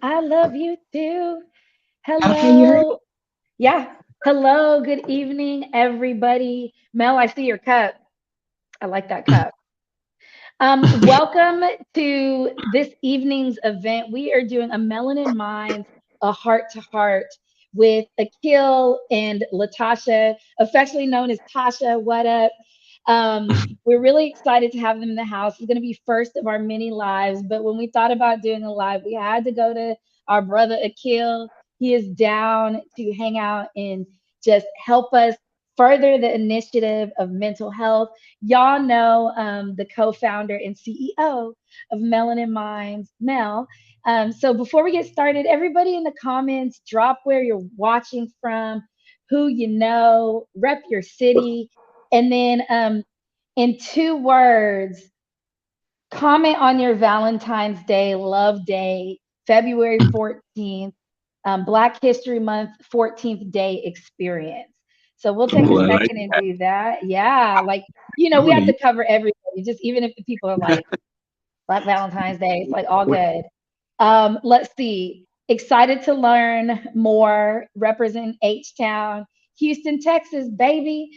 I love you too. How can you hurt? Hello. Yeah. Hello. Good evening, everybody. Mel, I see your cup. I like that cup. Welcome to this evening's event. We are doing a Melanin Minds, a heart to heart with Akil and Latasha, affectionately known as Tasha. What up? We're really excited to have them in the house. It's going to be first of our many lives. But when we thought about doing a live, we had to go to our brother Akil. He is down to hang out and just help us further the initiative of mental health. Y'all know the co-founder and CEO of Melanin Minds, Mel. So before we get started, everybody in the comments, drop where you're watching from, who you know, rep your city, and then in 2 words, comment on your Valentine's Day, Love Day, February 14th, Black History Month 14th Day experience. So we'll take a Ooh, I like second and do that. Yeah, like, we have Tony. to cover everybody, just even if the people are like, Black Valentine's Day, it's like all What? good. Let's see. Excited to learn more. Represent H Town, Houston, Texas, baby.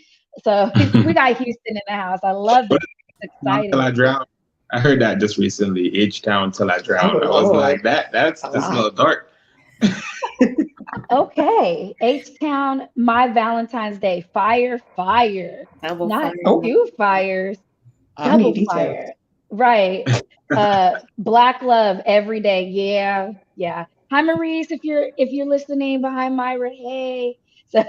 So we got Houston in the house. I love What it. is Until Excited. I Drown? I heard that just recently. H Town Till I Oh Drown. I was Lord. like, that's a Wow. little dark. Okay. H Town, my Valentine's Day. Fire, fire. Double Not fire. Oh, two fires, I double need details. fire. Right. Black love every day. Yeah. Yeah. Hi Maurice, if you're listening behind Myra. Hey. So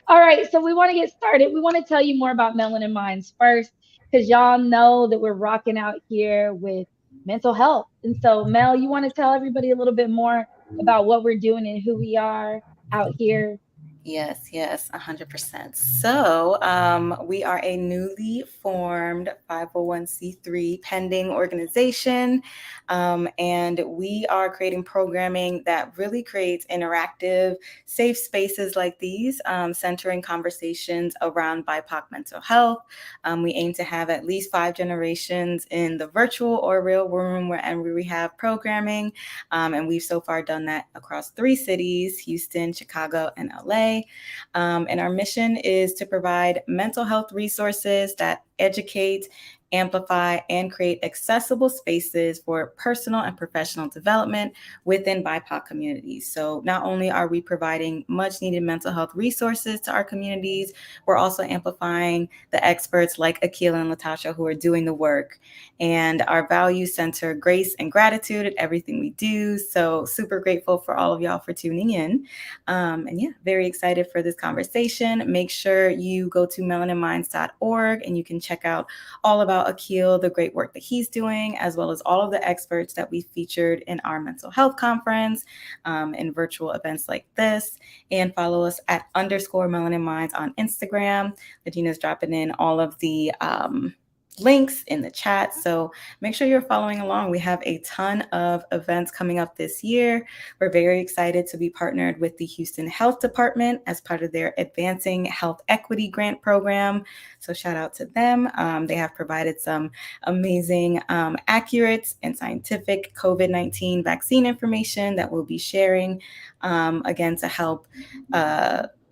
all right. So we want to get started. We want to tell you more about Melanin Minds first, because y'all know that we're rocking out here with mental health. And so Mel, you want to tell everybody a little bit more about what we're doing and who we are out here? Yes, yes, 100%. We are a newly formed 501c3 pending organization, and we are creating programming that really creates interactive, safe spaces like these, centering conversations around BIPOC mental health. We aim to have at least 5 generations in the virtual or real room wherever we have programming, and we've so far done that across 3 cities: Houston, Chicago, and LA. And our mission is to provide mental health resources that educate, amplify, and create accessible spaces for personal and professional development within BIPOC communities. So not only are we providing much needed mental health resources to our communities, we're also amplifying the experts like Akil and Latasha who are doing the work. And our values center grace and gratitude at everything we do. So super grateful for all of y'all for tuning in. And yeah, very excited for this conversation. Make sure you go to melaninminds.org and you can check out all about Akil, the great work that he's doing, as well as all of the experts that we featured in our mental health conference, and virtual events like this. And follow us at _Melanin Minds on Instagram. Adina's dropping in all of the links in the chat. So make sure you're following along. We have a ton of events coming up this year. We're very excited to be partnered with the Houston Health Department as part of their Advancing Health Equity Grant Program. So shout out to them. They have provided some amazing, accurate, and scientific COVID-19 vaccine information that we'll be sharing, again, to help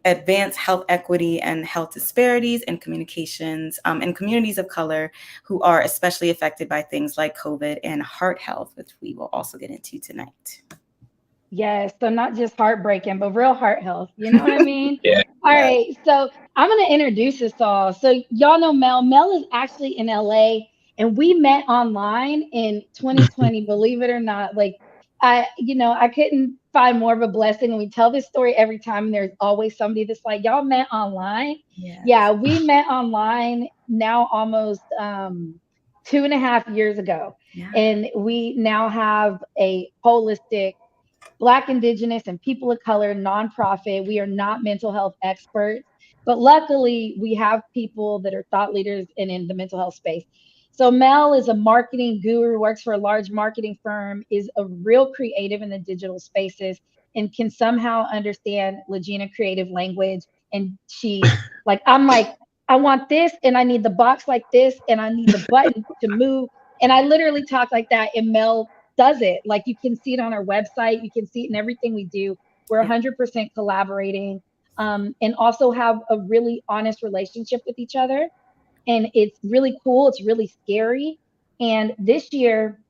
advance health equity and health disparities and communications in communities of color who are especially affected by things like COVID and heart health, which we will also get into tonight. Yes, so not just heartbreaking, but real heart health. You know what I mean? yeah. All right, so I'm gonna introduce us all. So y'all know Mel. Mel is actually in LA, and we met online in 2020. Believe it or not, like I couldn't find more of a blessing. And we tell this story every time, and there's always somebody that's like, "Y'all met online." Yes. Yeah, we met online now almost 2.5 years ago, Yeah. and we now have a holistic Black, Indigenous, and people of color nonprofit. We are not mental health experts, but luckily we have people that are thought leaders in the mental health space. So Mel is a marketing guru, works for a large marketing firm, is a real creative in the digital spaces, and can somehow understand Legina creative language. And she's like, I'm like, I want this, and I need the box like this, and I need the button to move. And I literally talk like that, and Mel does it. Like you can see it on our website, you can see it in everything we do. We're Yeah. 100% collaborating, and also have a really honest relationship with each other. And it's really cool. It's really scary. And this year,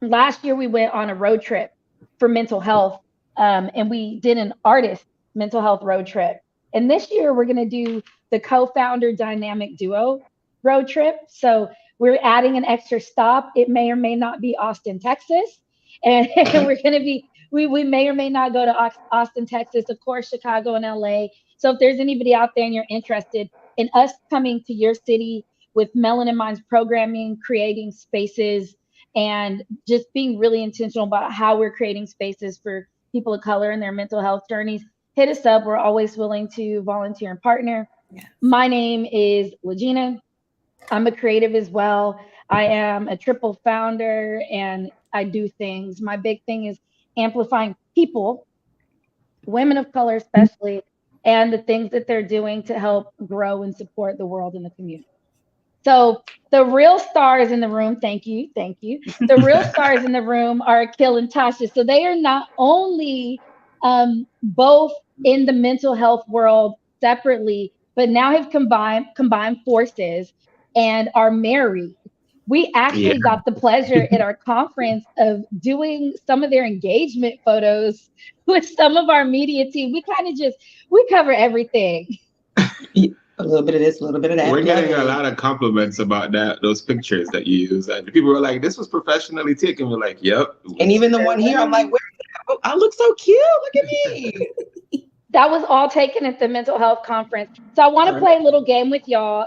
last year we went on a road trip for mental health, and we did an artist mental health road trip. And this year we're going to do the co-founder dynamic duo road trip. So we're adding an extra stop. It may or may not be Austin, Texas. And we're going to be, we may or may not go to Austin, Texas, of course, Chicago and LA. So if there's anybody out there and you're interested in us coming to your city with Melanin Minds programming, creating spaces, and just being really intentional about how we're creating spaces for people of color in their mental health journeys, hit us up. We're always willing to volunteer and partner. Yes. My name is Legina. I'm a creative as well. I am a triple founder and I do things. My big thing is amplifying people, women of color especially, and the things that they're doing to help grow and support the world and the community. So the real stars in the room, thank you, thank you. The real stars in the room are Akil and Tasha. So they are not only both in the mental health world separately, but now have combined forces and are married. We actually got the pleasure at our conference of doing some of their engagement photos with some of our media team. We cover everything. A little bit of this, a little bit of that. We're getting a lot of compliments about those pictures that you use. And people were like, "This was professionally taken." We're like, "Yep." And even the one here, I'm like, "Where is that? Oh, I look so cute. Look at me." That was all taken at the mental health conference. So I want to play a little game with y'all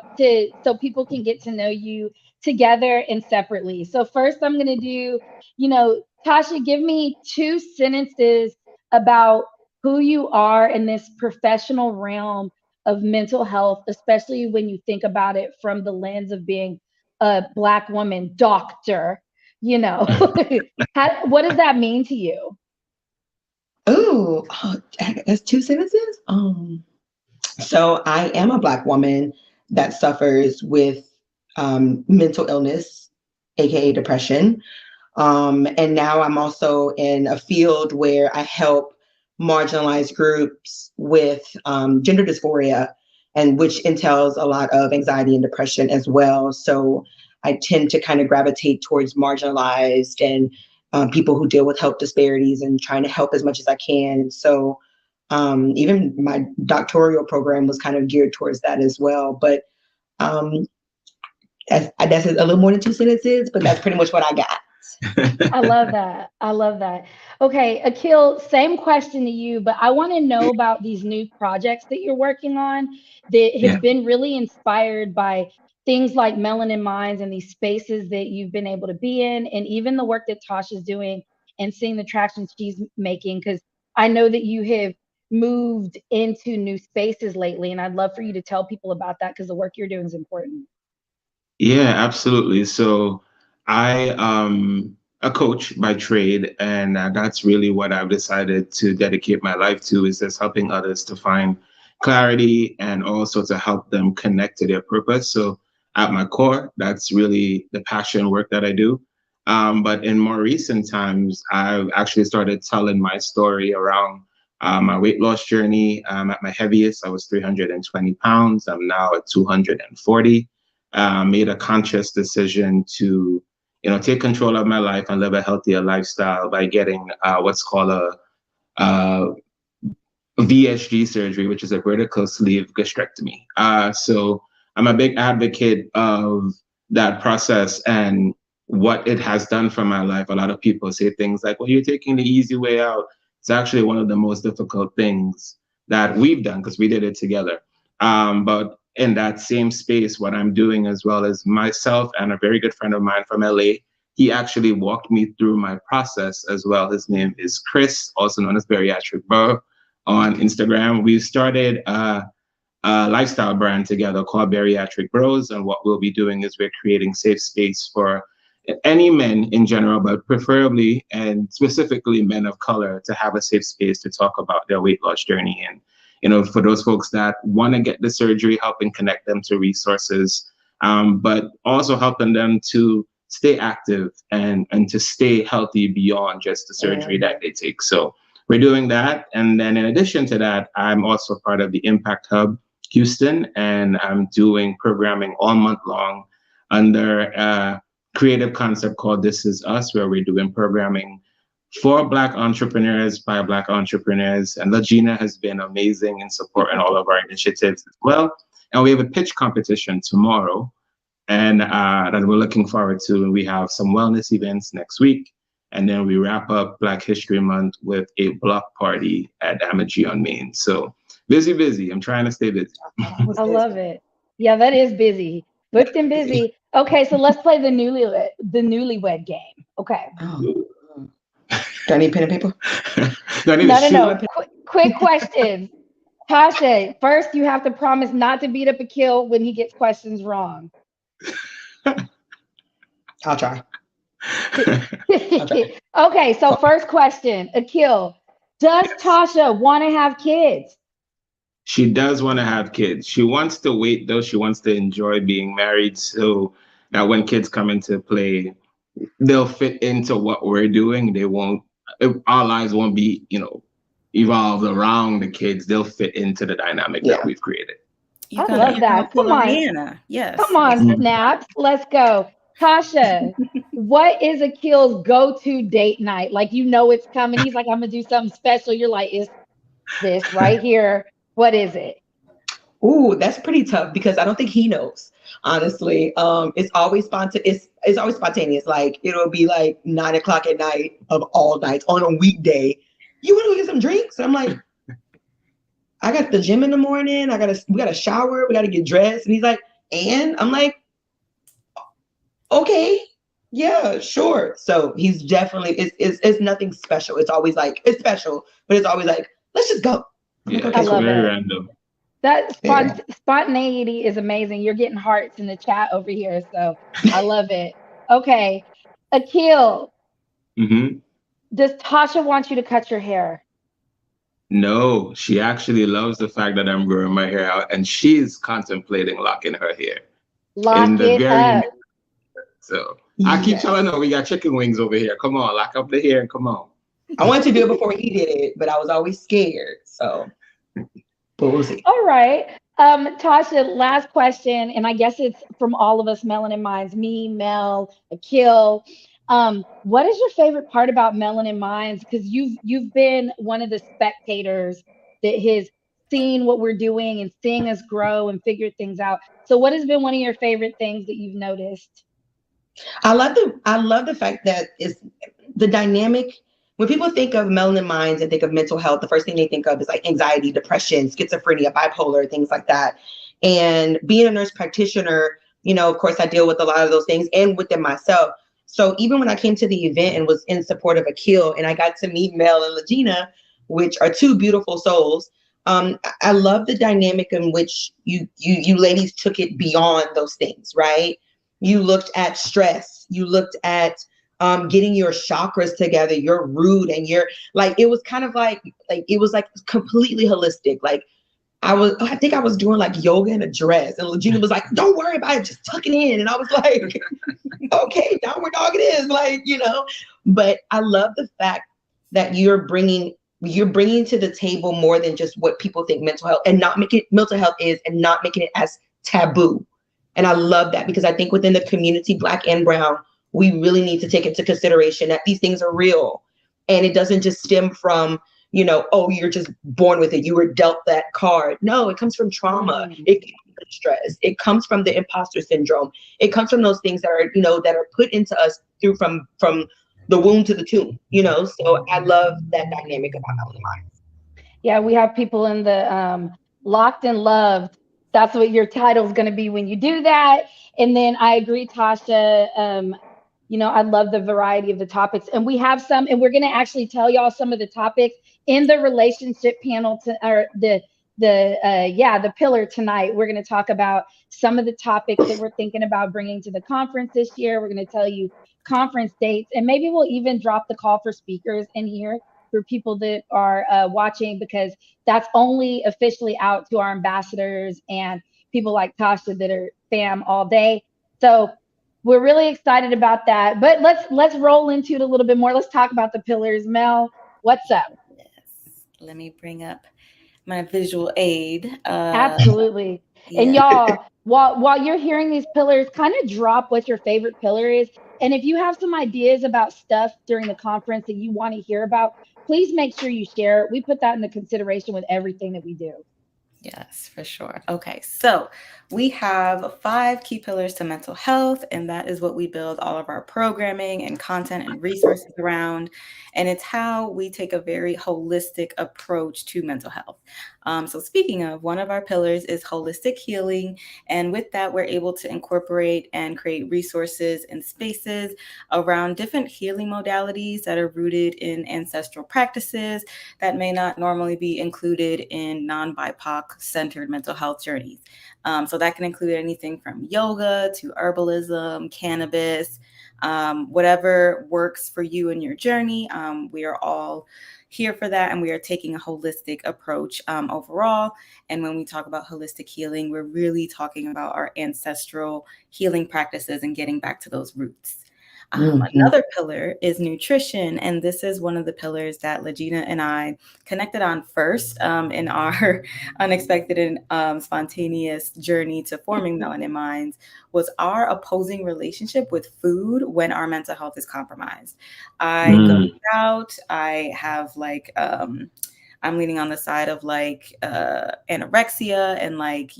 so people can get to know you together and separately. So first I'm going to do, Tasha, give me 2 sentences about who you are in this professional realm of mental health, especially when you think about it from the lens of being a Black woman doctor. What does that mean to you? Oh, that's 2 sentences. So I am a Black woman that suffers with mental illness, aka depression. And now I'm also in a field where I help marginalized groups with gender dysphoria, and which entails a lot of anxiety and depression as well. So I tend to kind of gravitate towards marginalized and people who deal with health disparities and trying to help as much as I can. And so even my doctoral program was kind of geared towards that as well. But that's a little more than 2 sentences, but that's pretty much what I got. I love that. I love that. Okay, Akil, same question to you, but I want to know about these new projects that you're working on that have been really inspired by things like Melanin Minds and these spaces that you've been able to be in, and even the work that Tasha's doing and seeing the traction she's making, because I know that you have moved into new spaces lately, and I'd love for you to tell people about that because the work you're doing is important. Yeah, absolutely. So I am a coach by trade, and that's really what I've decided to dedicate my life to, is just helping others to find clarity and also to help them connect to their purpose. So at my core, that's really the passion work that I do. But in more recent times, I've actually started telling my story around my weight loss journey. At my heaviest, I was 320 pounds. I'm now at 240. Made a conscious decision to, take control of my life and live a healthier lifestyle by getting what's called a VSG surgery, which is a vertical sleeve gastrectomy. So I'm a big advocate of that process and what it has done for my life. A lot of people say things like, "Well, you're taking the easy way out." It's actually one of the most difficult things that we've done because we did it together. But in that same space, what I'm doing as well as myself and a very good friend of mine from LA, he actually walked me through my process as well. His name is Chris, also known as Bariatric Bro on Instagram. We started a lifestyle brand together called Bariatric Bros. And what we'll be doing is we're creating safe space for any men in general, but preferably and specifically men of color, to have a safe space to talk about their weight loss journey. And for those folks that want to get the surgery, helping connect them to resources, but also helping them to stay active and to stay healthy beyond just the surgery that they take. So we're doing that. And then in addition to that, I'm also part of the Impact Hub Houston, and I'm doing programming all month long under a creative concept called This Is Us, where we're doing programming for Black entrepreneurs by Black entrepreneurs. And Legina has been amazing in supporting all of our initiatives as well. And we have a pitch competition tomorrow, and that we're looking forward to. And we have some wellness events next week. And then we wrap up Black History Month with a block party at Amagi on Main. So busy. I'm trying to stay busy. I love it. Yeah, that is busy. Booked and busy. Okay, so let's play the newlywed game. Okay. Oh. Do I need pen and paper? No. Quick questions. Tasha, first you have to promise not to beat up Akil when he gets questions wrong. I'll try. Okay, so first question, Akil, does Tasha want to have kids? She does want to have kids. She wants to wait, though. She wants to enjoy being married so that when kids come into play, they'll fit into what we're doing. They won't, our lives won't be, evolved around the kids. They'll fit into the dynamic that we've created. I love that. Come on. Yes. Come on, Snaps. Let's go. Tasha, what is Akil's go-to date night? Like, it's coming. He's like, I'm going to do something special. You're like, it's this right here. What is it? Ooh, that's pretty tough because I don't think he knows. Honestly, it's always spontaneous. It's always spontaneous. Like it'll be like 9 o'clock at night of all nights on a weekday. You want to go get some drinks? I'm like, I got the gym in the morning. We got to shower. We got to get dressed. And he's like, and I'm like, okay, yeah, sure. So he's definitely it's nothing special. It's always like it's special, but it's always like let's just go. Yeah, okay, it's very random. That spontaneity is amazing. You're getting hearts in the chat over here, so I love it. Okay, Akil, does Tasha want you to cut your hair? No, she actually loves the fact that I'm growing my hair out, and she's contemplating locking her hair. Lock it up. So I keep telling her we got chicken wings over here. Come on, lock up the hair and come on. I wanted to do it before he did it, but I was always scared. So, but we'll see. All right. Tasha, last question, and I guess it's from all of us Melanin Minds, me, Mel, Akil. What is your favorite part about Melanin Minds? Because you've been one of the spectators that has seen what we're doing and seeing us grow and figure things out. So what has been one of your favorite things that you've noticed? I love the fact that it's the dynamic. When people think of Melanin Minds and think of mental health, the first thing they think of is like anxiety, depression, schizophrenia, bipolar, things like that. And being a nurse practitioner, of course, I deal with a lot of those things and within myself. So even when I came to the event and was in support of Akil and I got to meet Mel and Legina, which are two beautiful souls, I love the dynamic in which you ladies took it beyond those things, right? You looked at stress. You looked at getting your chakras together, your root, and your it was kind of like it was like completely holistic. Like I think I was doing like yoga in a dress, and Legina was like, "Don't worry about it, just tuck it in." And I was like, "Okay, downward dog it is," But I love the fact that you're bringing to the table more than just what people think mental health mental health is, and not making it as taboo. And I love that because I think within the community, Black and Brown, we really need to take into consideration that these things are real. And it doesn't just stem from, oh, you're just born with it. You were dealt that card. No, it comes from trauma. It comes from stress. It comes from the imposter syndrome. It comes from those things that are, that are put into us through from the womb to the tomb, So I love that dynamic about Melanin Minds. Yeah, we have people in the Locked and Loved. That's what your title is going to be when you do that. And then I agree, Tasha. I love the variety of the topics, and we have some, and we're going to actually tell y'all some of the topics in the relationship panel the pillar tonight. We're going to talk about some of the topics that we're thinking about bringing to the conference this year. We're going to tell you conference dates, and maybe we'll even drop the call for speakers in here for people that are watching, because that's only officially out to our ambassadors and people like Tasha that are fam all day. So we're really excited about that. But let's roll into it a little bit more. Let's talk about the pillars. Mel, what's up? Yes. Let me bring up my visual aid. Absolutely. And Yeah. y'all, while you're hearing these pillars, kind of drop what your favorite pillar is. And if you have some ideas about stuff during the conference that you want to hear about, please make sure you share it. We put that into consideration with everything that we do. Yes, for sure. Okay, so we have 5 key pillars to mental health, and that is what we build all of our programming and content and resources around. And it's how we take a very holistic approach to mental health. So, speaking of, one of our pillars is holistic healing. And with that, we're able to incorporate and create resources and spaces around different healing modalities that are rooted in ancestral practices that may not normally be included in non-BIPOC centered mental health journeys. So that can include anything from yoga to herbalism, cannabis, whatever works for you in your journey. We are all here for that, and we are taking a holistic approach overall. And when we talk about holistic healing, we're really talking about our ancestral healing practices and getting back to those roots. Another pillar is nutrition, and this is one of the pillars that Legina and I connected on first in our unexpected and spontaneous journey to forming Melanin Minds, was our opposing relationship with food when our mental health is compromised. I go out, I have like I'm leaning on the side of like anorexia and like,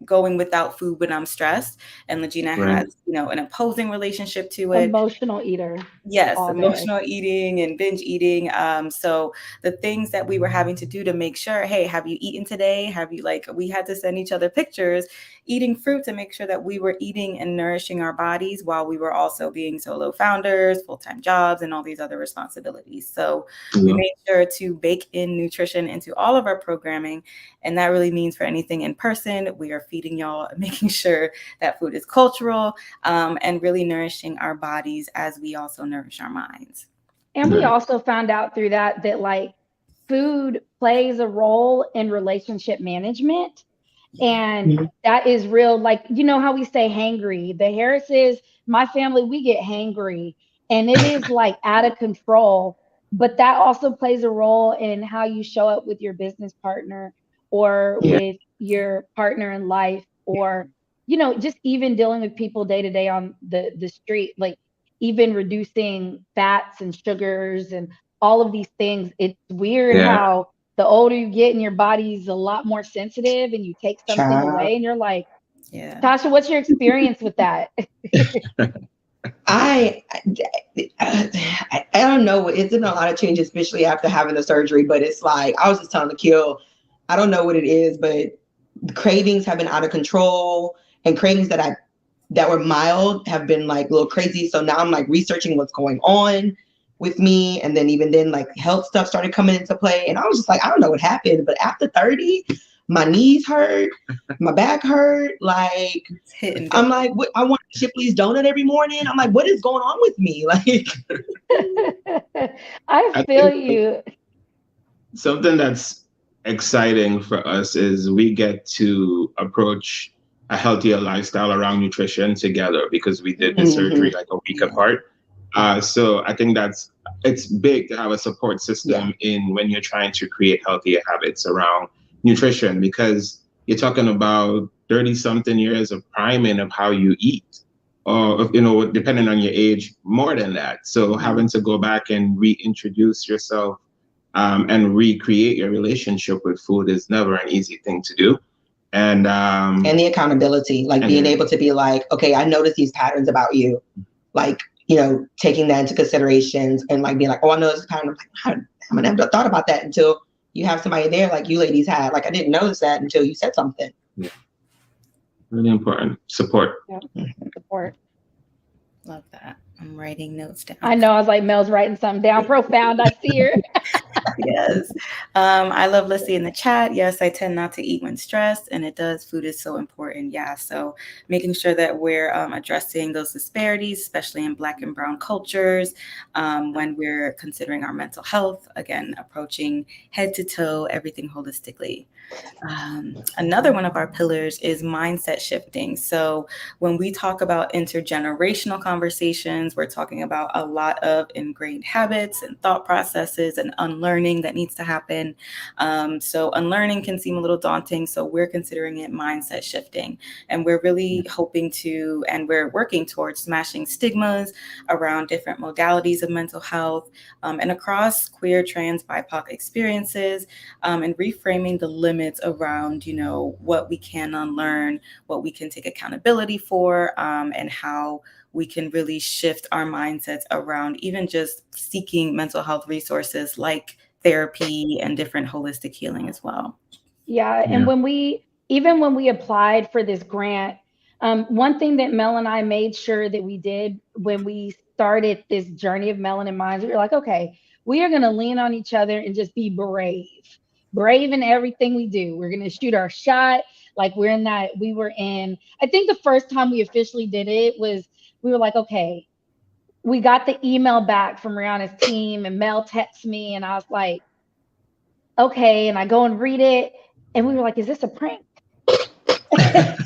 going without food when I'm stressed. And Legina Right. has, an opposing relationship to it. Emotional eater Yes, all day. emotional eating and binge eating. So the things that we were having to do to make sure, hey, have you eaten today? Have you we had to send each other pictures, eating fruit to make sure that we were eating and nourishing our bodies while we were also being solo founders, full-time jobs, and all these other responsibilities. So we made sure to bake in nutrition into all of our programming. And that really means for anything in person, we are feeding y'all, making sure that food is cultural, and really nourishing our bodies as we also nourish our minds. And we also found out through that like food plays a role in relationship management. And that is real. Like, you know how we say hangry? The Harrises, my family, we get hangry and it is like out of control. But that also plays a role in how you show up with your business partner or with your partner in life, or, just even dealing with people day to day on the street, like even reducing fats and sugars and all of these things. It's weird Yeah. how the older you get and your body's a lot more sensitive and you take something away and you're like, Yeah. Tasha, what's your experience with that? I don't know. It's been a lot of change, especially after having the surgery. But it's like I was just telling Akil, I don't know what it is, but the cravings have been out of control, and cravings that were mild have been like a little crazy. So now I'm like researching what's going on with me, and then even then like health stuff started coming into play, and I was just like, I don't know what happened, but after 30, my knees hurt, my back hurt, like I'm like, what, I want Shipley's donut every morning. I'm like, what is going on with me? Like, I feel you. Something that's exciting for us is we get to approach a healthier lifestyle around nutrition together because we did the surgery like a week apart. So I think it's big to have a support system in when you're trying to create healthier habits around nutrition, because you're talking about 30 something years of priming of how you eat, or, depending on your age, more than that. So having to go back and reintroduce yourself and recreate your relationship with food is never an easy thing to do. And the accountability, like being able to be like, okay, I noticed these patterns about you, like, taking that into considerations and like being like, oh, I know this pattern. I'm like, I haven't ever thought about that until you have somebody there like you ladies had. Like, I didn't notice that until you said something. Yeah. Really important. Support. Yeah. Support. Love that. I'm writing notes down. I know. I was like, Mel's writing something down. Profound. I see her. Yes. I love Lissy in the chat. Yes, I tend not to eat when stressed, and it does. Food is so important. Yeah. So making sure that we're addressing those disparities, especially in Black and Brown cultures, when we're considering our mental health, again, approaching head to toe, everything holistically. Another one of our pillars is mindset shifting. So when we talk about intergenerational conversations, we're talking about a lot of ingrained habits and thought processes and unlearning that needs to happen. So unlearning can seem a little daunting. So we're considering it mindset shifting. And we're really hoping to, and we're working towards smashing stigmas around different modalities of mental health and across queer, trans, BIPOC experiences, and reframing the limits around, what we can unlearn, what we can take accountability for, and how we can really shift our mindsets around even just seeking mental health resources like therapy and different holistic healing as well. Yeah, and even when we applied for this grant, one thing that Mel and I made sure that we did when we started this journey of Melanin Minds, we were like, okay, we are going to lean on each other and just be brave in everything we do. We're going to shoot our shot. Like we were in, I think the first time we officially did it was, we were like, okay, we got the email back from Rihanna's team and Mel texted me and I was like, okay. And I go and read it. And we were like, is this a prank?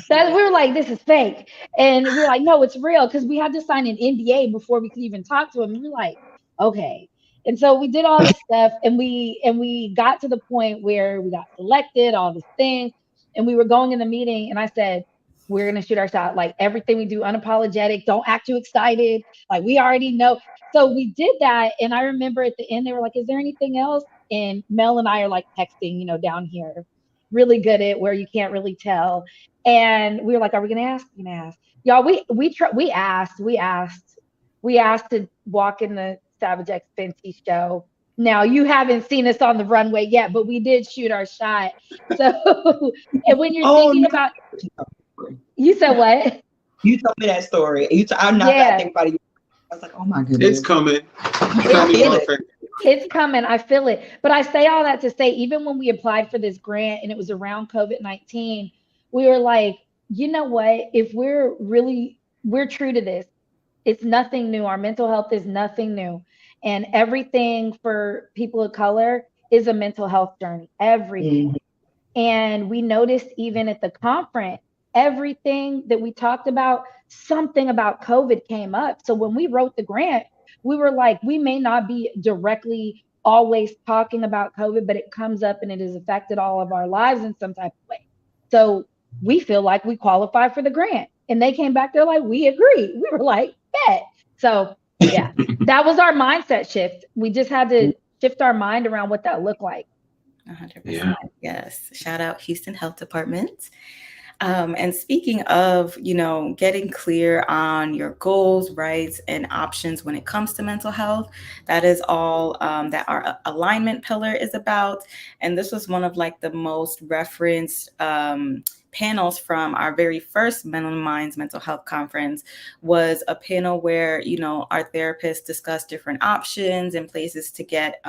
That we were like, this is fake. And we were like, no, it's real. Cause we had to sign an NDA before we could even talk to him. And we were like, okay. And so we did all this stuff and we got to the point where we got selected, all these things. And we were going in the meeting and I said, we're gonna shoot our shot. Like everything we do, unapologetic, don't act too excited. Like we already know. So we did that. And I remember at the end, they were like, is there anything else? And Mel and I are like texting, down here, really good at where you can't really tell. And we were like, are we gonna ask? We're gonna ask. Y'all, we asked to walk in the Savage X Fenty show. Now you haven't seen us on the runway yet, but we did shoot our shot. So and when you're thinking about, you said what? You told me that story. I'm not that thinking about it. I was like, oh my goodness. It's coming. It's coming. I feel it. But I say all that to say, even when we applied for this grant and it was around COVID-19, we were like, you know what? If we're true to this, it's nothing new. Our mental health is nothing new. And everything for people of color is a mental health journey. Everything. Mm-hmm. And we noticed even at the conference, everything that we talked about, something about COVID came up. So when we wrote the grant, we were like, we may not be directly always talking about COVID, but it comes up and it has affected all of our lives in some type of way. So we feel like we qualify for the grant. And they came back, they're like, we agree. We were like, bet. So yeah, that was our mindset shift. We just had to shift our mind around what that looked like. 100%. Yeah. Yes. Shout out Houston Health Department. And speaking of, getting clear on your goals, rights, and options when it comes to mental health, that is all that our alignment pillar is about. And this was one of the most referenced panels from our very first Melanin Minds mental health conference. Was a panel where, our therapists discussed different options and places to get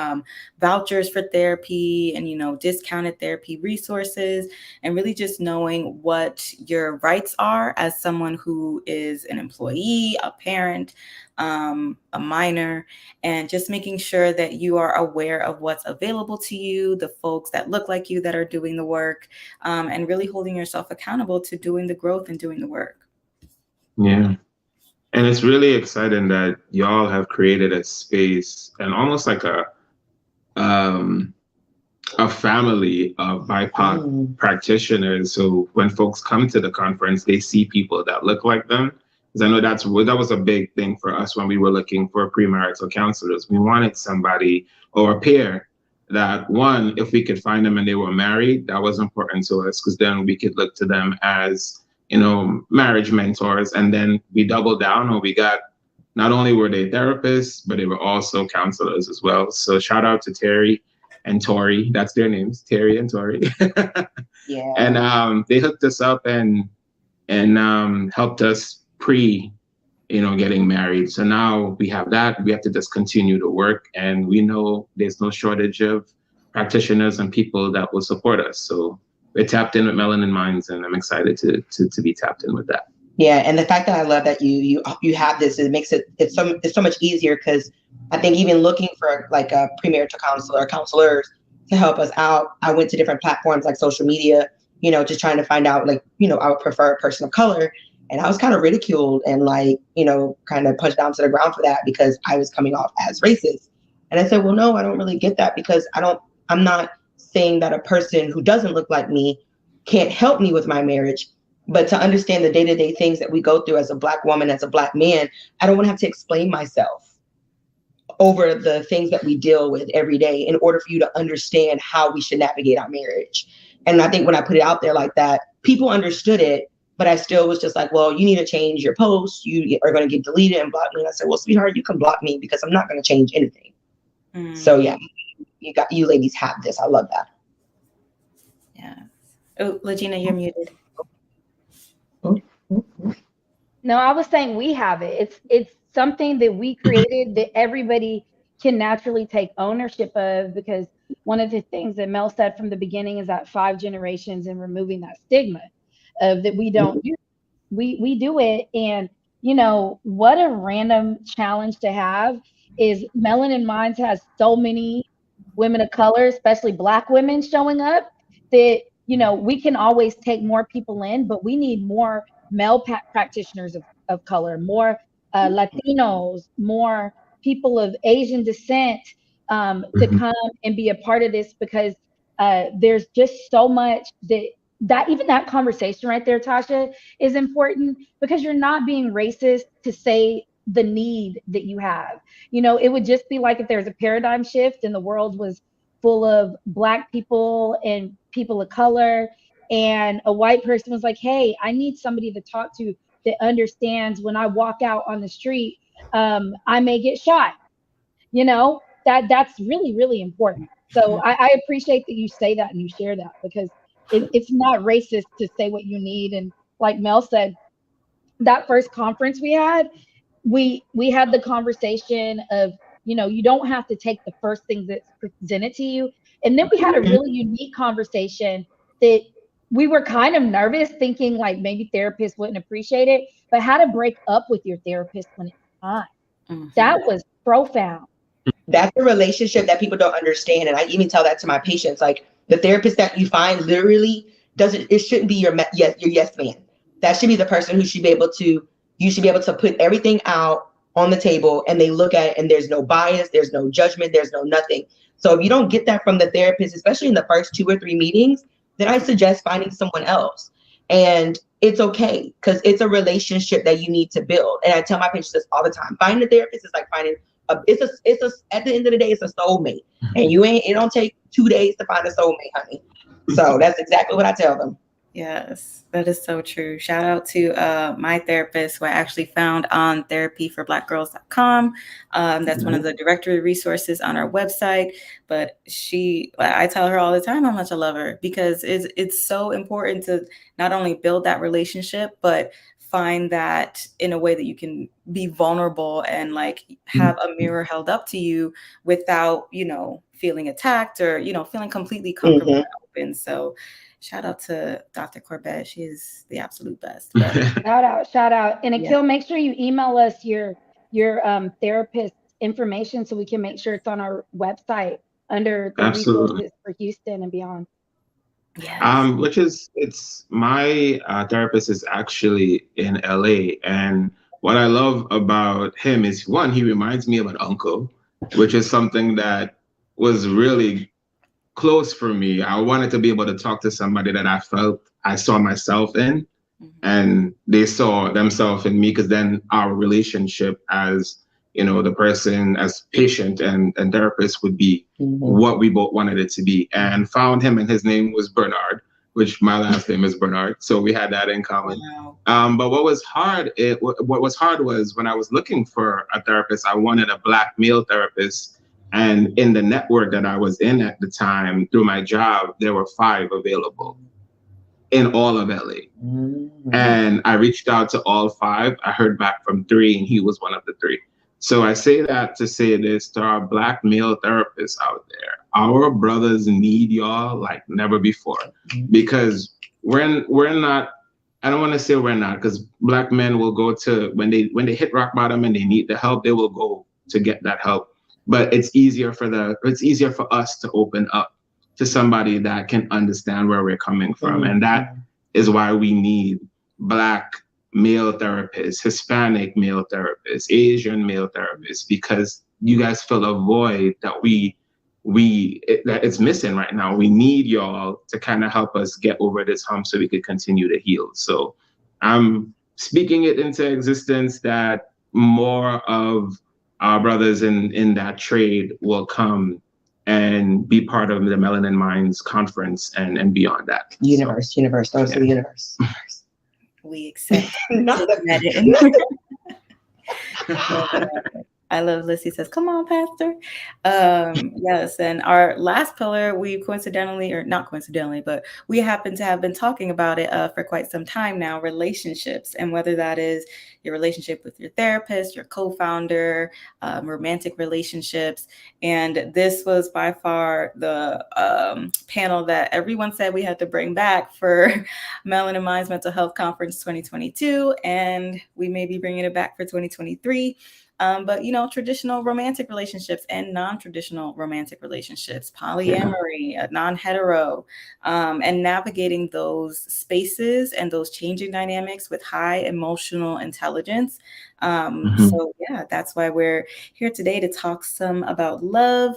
vouchers for therapy and, discounted therapy resources, and really just knowing what your rights are as someone who is an employee, a parent, a minor, and just making sure that you are aware of what's available to you, the folks that look like you that are doing the work, and really holding yourself accountable to doing the growth and doing the work. Yeah. And it's really exciting that y'all have created a space and almost like a family of BIPOC practitioners. So when folks come to the conference, they see people that look like them. Because I know that was a big thing for us when we were looking for premarital counselors. We wanted somebody or a peer that, one, if we could find them and they were married, that was important to us, because then we could look to them as, marriage mentors. And then we doubled down, or we got, not only were they therapists, but they were also counselors as well. So shout out to Terry and Tori. That's their names, Terry and Tori. Yeah. And they hooked us up and helped us getting married. So now we have that. We have to just continue to work, and we know there's no shortage of practitioners and people that will support us. So we're tapped in with Melanin Minds, and I'm excited to be tapped in with that. Yeah, and the fact that I love that you have this, it makes it's so much easier, because I think even looking for like a premarital counselor or counselors to help us out, I went to different platforms like social media, just trying to find out, like, I would prefer a person of color, and I was kind of ridiculed and like, kind of punched down to the ground for that, because I was coming off as racist. And I said, well, no, I don't really get that, because I'm not saying that a person who doesn't look like me can't help me with my marriage. But to understand the day-to-day things that we go through as a Black woman, as a Black man, I don't want to have to explain myself over the things that we deal with every day in order for you to understand how we should navigate our marriage. And I think when I put it out there like that, people understood it, but I still was just like, well, you need to change your post. You are going to get deleted and block me. And I said, well, sweetheart, you can block me because I'm not going to change anything. So yeah, you ladies have this. I love that. Yeah. Oh, Legina, you're muted. No, I was saying we have it. It's something that we created that everybody can naturally take ownership of, because one of the things that Mel said from the beginning is that 5 generations and removing that stigma of that we don't do. We do it. And what a random challenge to have is Melanin Minds has so many women of color, especially Black women, showing up that we can always take more people in, but we need more male practitioners of color, more Latinos, more people of Asian descent to come and be a part of this, because there's just so much that even that conversation right there, Tasha, is important, because you're not being racist to say the need that you have. It would just be like if there's a paradigm shift and the world was full of Black people and people of color, and a white person was like, hey, I need somebody to talk to that understands when I walk out on the street, I may get shot. That's really, really important. So I appreciate that you say that and you share that, because it's not racist to say what you need. And like Mel said, that first conference we had the conversation of, you don't have to take the first thing that's presented to you. And then we had a really unique conversation that we were kind of nervous, thinking like maybe therapists wouldn't appreciate it, but how to break up with your therapist when it's time. That was profound. That's a relationship that people don't understand. And I even tell that to my patients, like the therapist that you find literally it shouldn't be your yes man. That should be the person who should be able to, you should be able to put everything out on the table and they look at it and there's no bias, there's no judgment, there's no nothing. So if you don't get that from the therapist, especially in the first 2 or 3 meetings, then I suggest finding someone else. And it's okay, because it's a relationship that you need to build. And I tell my patients this all the time. Finding a therapist is like finding at the end of the day, it's a soulmate. And it don't take 2 days to find a soulmate, honey. So that's exactly what I tell them. Yes, that is so true. Shout out to my therapist, who I actually found on therapyforblackgirls.com. That's one of the directory resources on our website. But I tell her all the time how much I love her, because it's so important to not only build that relationship, but find that in a way that you can be vulnerable and like have a mirror held up to you without, feeling attacked or, feeling completely comfortable and open. So shout out to Dr. Corbett. She is the absolute best. Shout out. And Akil, make sure you email us your therapist information so we can make sure it's on our website under the resources for Houston and beyond. Yes. It's my therapist is actually in LA, and what I love about him is, one, he reminds me of an uncle, which is something that was really close for me. I wanted to be able to talk to somebody that I felt I saw myself in, and they saw themselves in me, because then our relationship as the person as patient and therapist would be what we both wanted it to be. And found him, and his name was Bernard, which my last name is Bernard. So we had that in common. Wow. But what was hard was when I was looking for a therapist, I wanted a Black male therapist. And in the network that I was in at the time through my job, there were 5 available. in all of LA. And I reached out to all five. I heard back from three, and he was one of the three. So I say that to say this to our Black male therapists out there. Our brothers need y'all like never before, because we're not. I don't want to say we're not, because Black men will go to when they hit rock bottom and they need the help, they will go to get that help. But it's easier for us to open up to somebody that can understand where we're coming from, and that is why we need Black male therapists, Hispanic male therapists, Asian male therapists, because you guys fill a void that that it's missing right now. We need y'all to kind of help us get over this hump so we could continue to heal. So I'm speaking it into existence that more of our brothers in that trade will come and be part of the Melanin Minds conference and beyond that. Universe, those are the universe. We accept. I love Lissy says, come on, Pastor. Yes, and our last pillar, we coincidentally, or not coincidentally, but we happen to have been talking about it for quite some time now, relationships, and whether that is your relationship with your therapist, your co-founder, romantic relationships. And this was by far the panel that everyone said we had to bring back for Melanin Minds Mental Health Conference 2022, and we may be bringing it back for 2023. But, traditional romantic relationships and non-traditional romantic relationships, polyamory, non-hetero, and navigating those spaces and those changing dynamics with high emotional intelligence. So, yeah, that's why we're here today to talk some about love.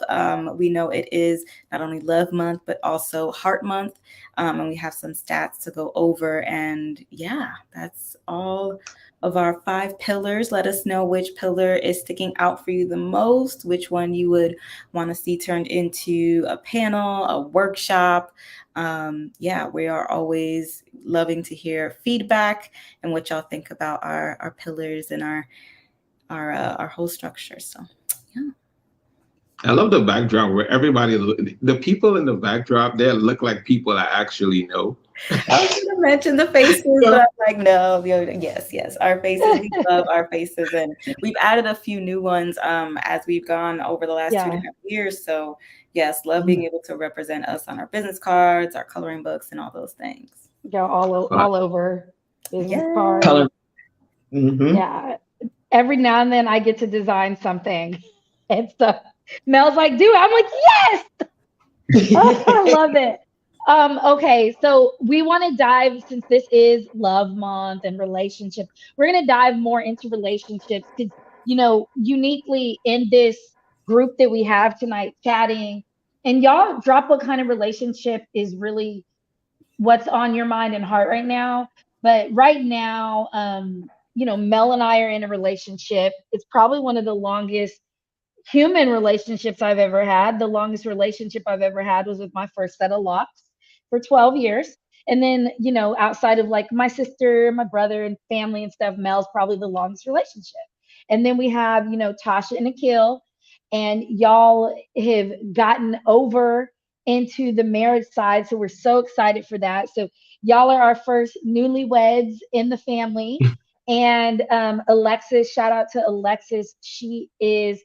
We know it is not only Love Month, but also Heart Month. And we have some stats to go over. And yeah, that's all of our 5 pillars. Let us know which pillar is sticking out for you the most, which one you would want to see turned into a panel, a workshop. We are always loving to hear feedback and what y'all think about our pillars and our whole structure. So, yeah. I love the backdrop where the people in the backdrop there look like people I actually know. I was going to mention the faces, but I'm like, no, yes, our faces. We love our faces, and we've added a few new ones as we've gone over the last 2.5 years. So, yes, love being able to represent us on our business cards, our coloring books, and all those things. Go all over business cards. Color. Yeah, every now and then I get to design something, and so Mel's like, "Do it." I'm like, "Yes!" Oh, I love it. Okay, so we want to dive, since this is Love Month and relationships, we're going to dive more into relationships because, uniquely in this group that we have tonight chatting, and y'all drop what kind of relationship is really what's on your mind and heart right now. But right now, Mel and I are in a relationship. It's probably one of the longest human relationships I've ever had. The longest relationship I've ever had was with my first set of locks for 12 years. And then, outside of like my sister, my brother, and family and stuff, Mel's probably the longest relationship. And then we have, Tasha and Akil, and y'all have gotten over into the marriage side. So we're so excited for that. So y'all are our first newlyweds in the family. And Alexis, shout out to Alexis. She is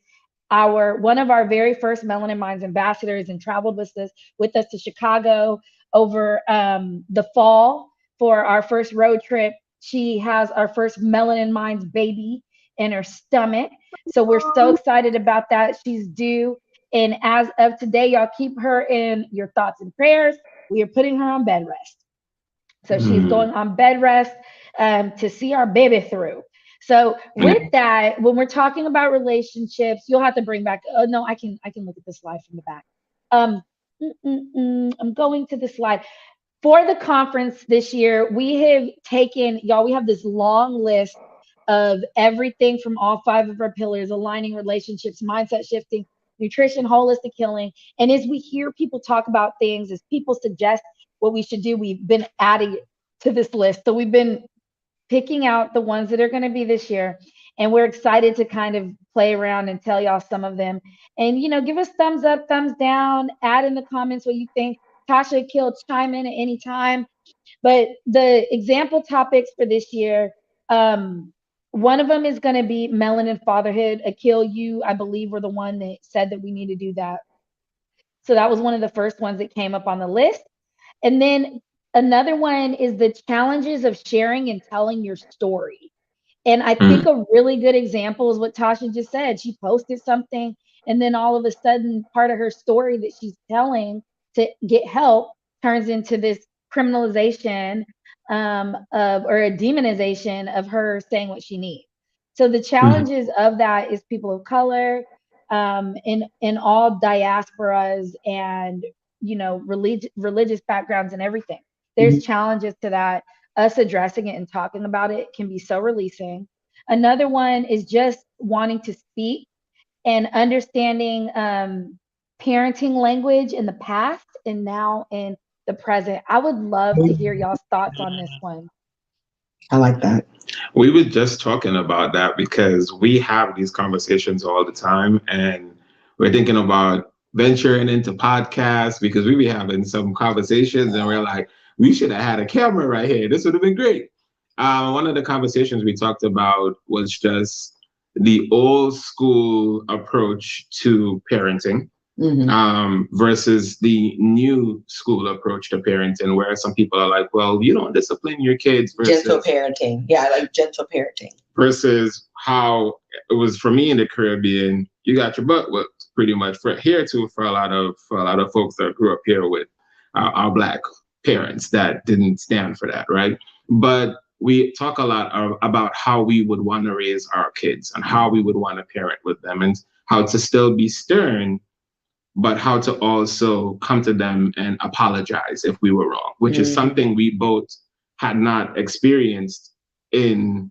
one of our very first Melanin Minds ambassadors and traveled with us to Chicago over the fall for our first road trip. She has our first Melanin Minds baby in her stomach. So we're so excited about that. She's due. And as of today, y'all keep her in your thoughts and prayers. We are putting her on bed rest. So she's going on bed rest to see our baby through. So with that, when we're talking about relationships, you'll have to bring back. Oh no, I can look at the slide from the back. I'm going to the slide. For the conference this year, we have taken, y'all, we have this long list of everything from all 5 of our pillars: aligning relationships, mindset shifting, nutrition, holistic healing. And as we hear people talk about things, as people suggest what we should do, we've been adding to this list. So we've been picking out the ones that are going to be this year. And we're excited to kind of play around and tell y'all some of them. And, give us thumbs up, thumbs down, add in the comments what you think. Tasha, Akil, chime in at any time. But the example topics for this year, one of them is going to be melanin fatherhood. Akil, you, I believe, were the one that said that we need to do that. So that was one of the first ones that came up on the list. And then another one is the challenges of sharing and telling your story. And I think Mm, a really good example is what Tasha just said. She posted something, and then all of a sudden, part of her story that she's telling to get help turns into this criminalization of, or a demonization of her saying what she needs. So the mhm, challenges of that is people of color, in all diasporas, and religious backgrounds and everything. There's Mhm. challenges to that. Us addressing it and talking about it can be so releasing. Another one is just wanting to speak and understanding parenting language in the past and now in the present. I would love to hear y'all's thoughts on this one. I like that. We were just talking about that because we have these conversations all the time, and we're thinking about venturing into podcasts because we be having some conversations, and we're like, we should have had a camera right here. This would have been great. One of the conversations we talked about was just the old school approach to parenting, Hmm. versus the new school approach to parenting, where some people are like, well, you don't discipline your kids, Gentle versus parenting. Yeah, I like gentle parenting. how it was for me in the Caribbean. You got your butt whipped pretty much for here too, for a lot of folks that grew up here with our black parents that didn't stand for that, right? But we talk a lot about how we would want to raise our kids and how we would want to parent with them, and how to still be stern, but how to also come to them and apologize if we were wrong, which is Mhm. something we both had not experienced in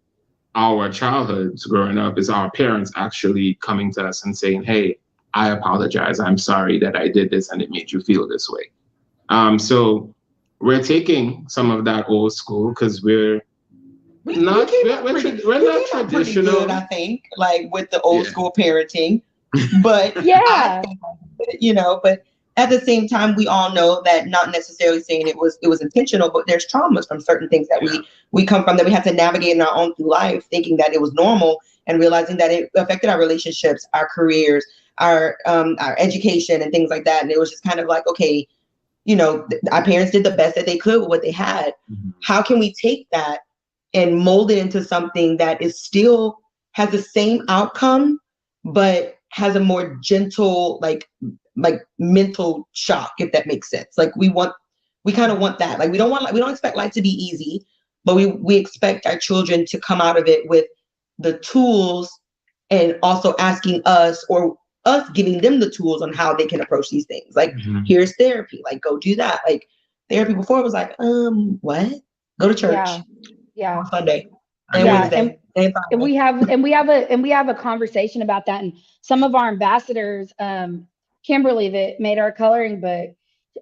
our childhoods growing up, is our parents actually coming to us and saying, hey, I apologize. I'm sorry that I did this and it made you feel this way. So we're taking some of that old school because We came out we're we not came out pretty good, I traditional. think, like with the old Yeah. school parenting. But I Yeah, think, but at the same time, we all know that not necessarily saying it was intentional, but there's traumas from certain things that Yeah. we come from, that we have to navigate in our own through life, thinking that it was normal and realizing that it affected our relationships, our careers, our education and things like that. And it was just kind of like, okay, our parents did the best that they could with what they had. Mhm. How can we take that and mold it into something that is still has the same outcome, but has a more gentle, like mental shock, if that makes sense. Like we kind of want that. Like we don't expect life to be easy, but we expect our children to come out of it with the tools, and also asking us, or us giving them the tools on how they can approach these things. Like, Mhm. here's therapy, like go do that. Like therapy before was like, what? Go to yeah, church yeah, on Sunday and Yeah. yeah. Wednesday and And Friday. we have a conversation about that. And some of our ambassadors, Kimberly, that made our coloring book,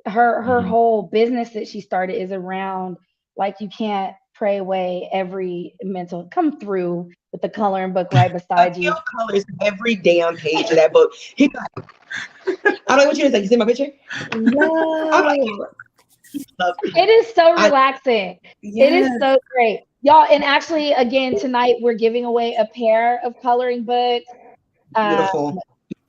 her Mhm. whole business that she started is around, like, you can't pray away every mental come through with the coloring book right beside Akil you. colors every damn page of that book. He like, I don't know what you gonna say. You see my picture? I'm like, Whoa. he loves It it. is so I relaxing. It is Yes. so great, y'all. And actually, again, tonight we're giving away a pair of coloring books. Um, beautiful,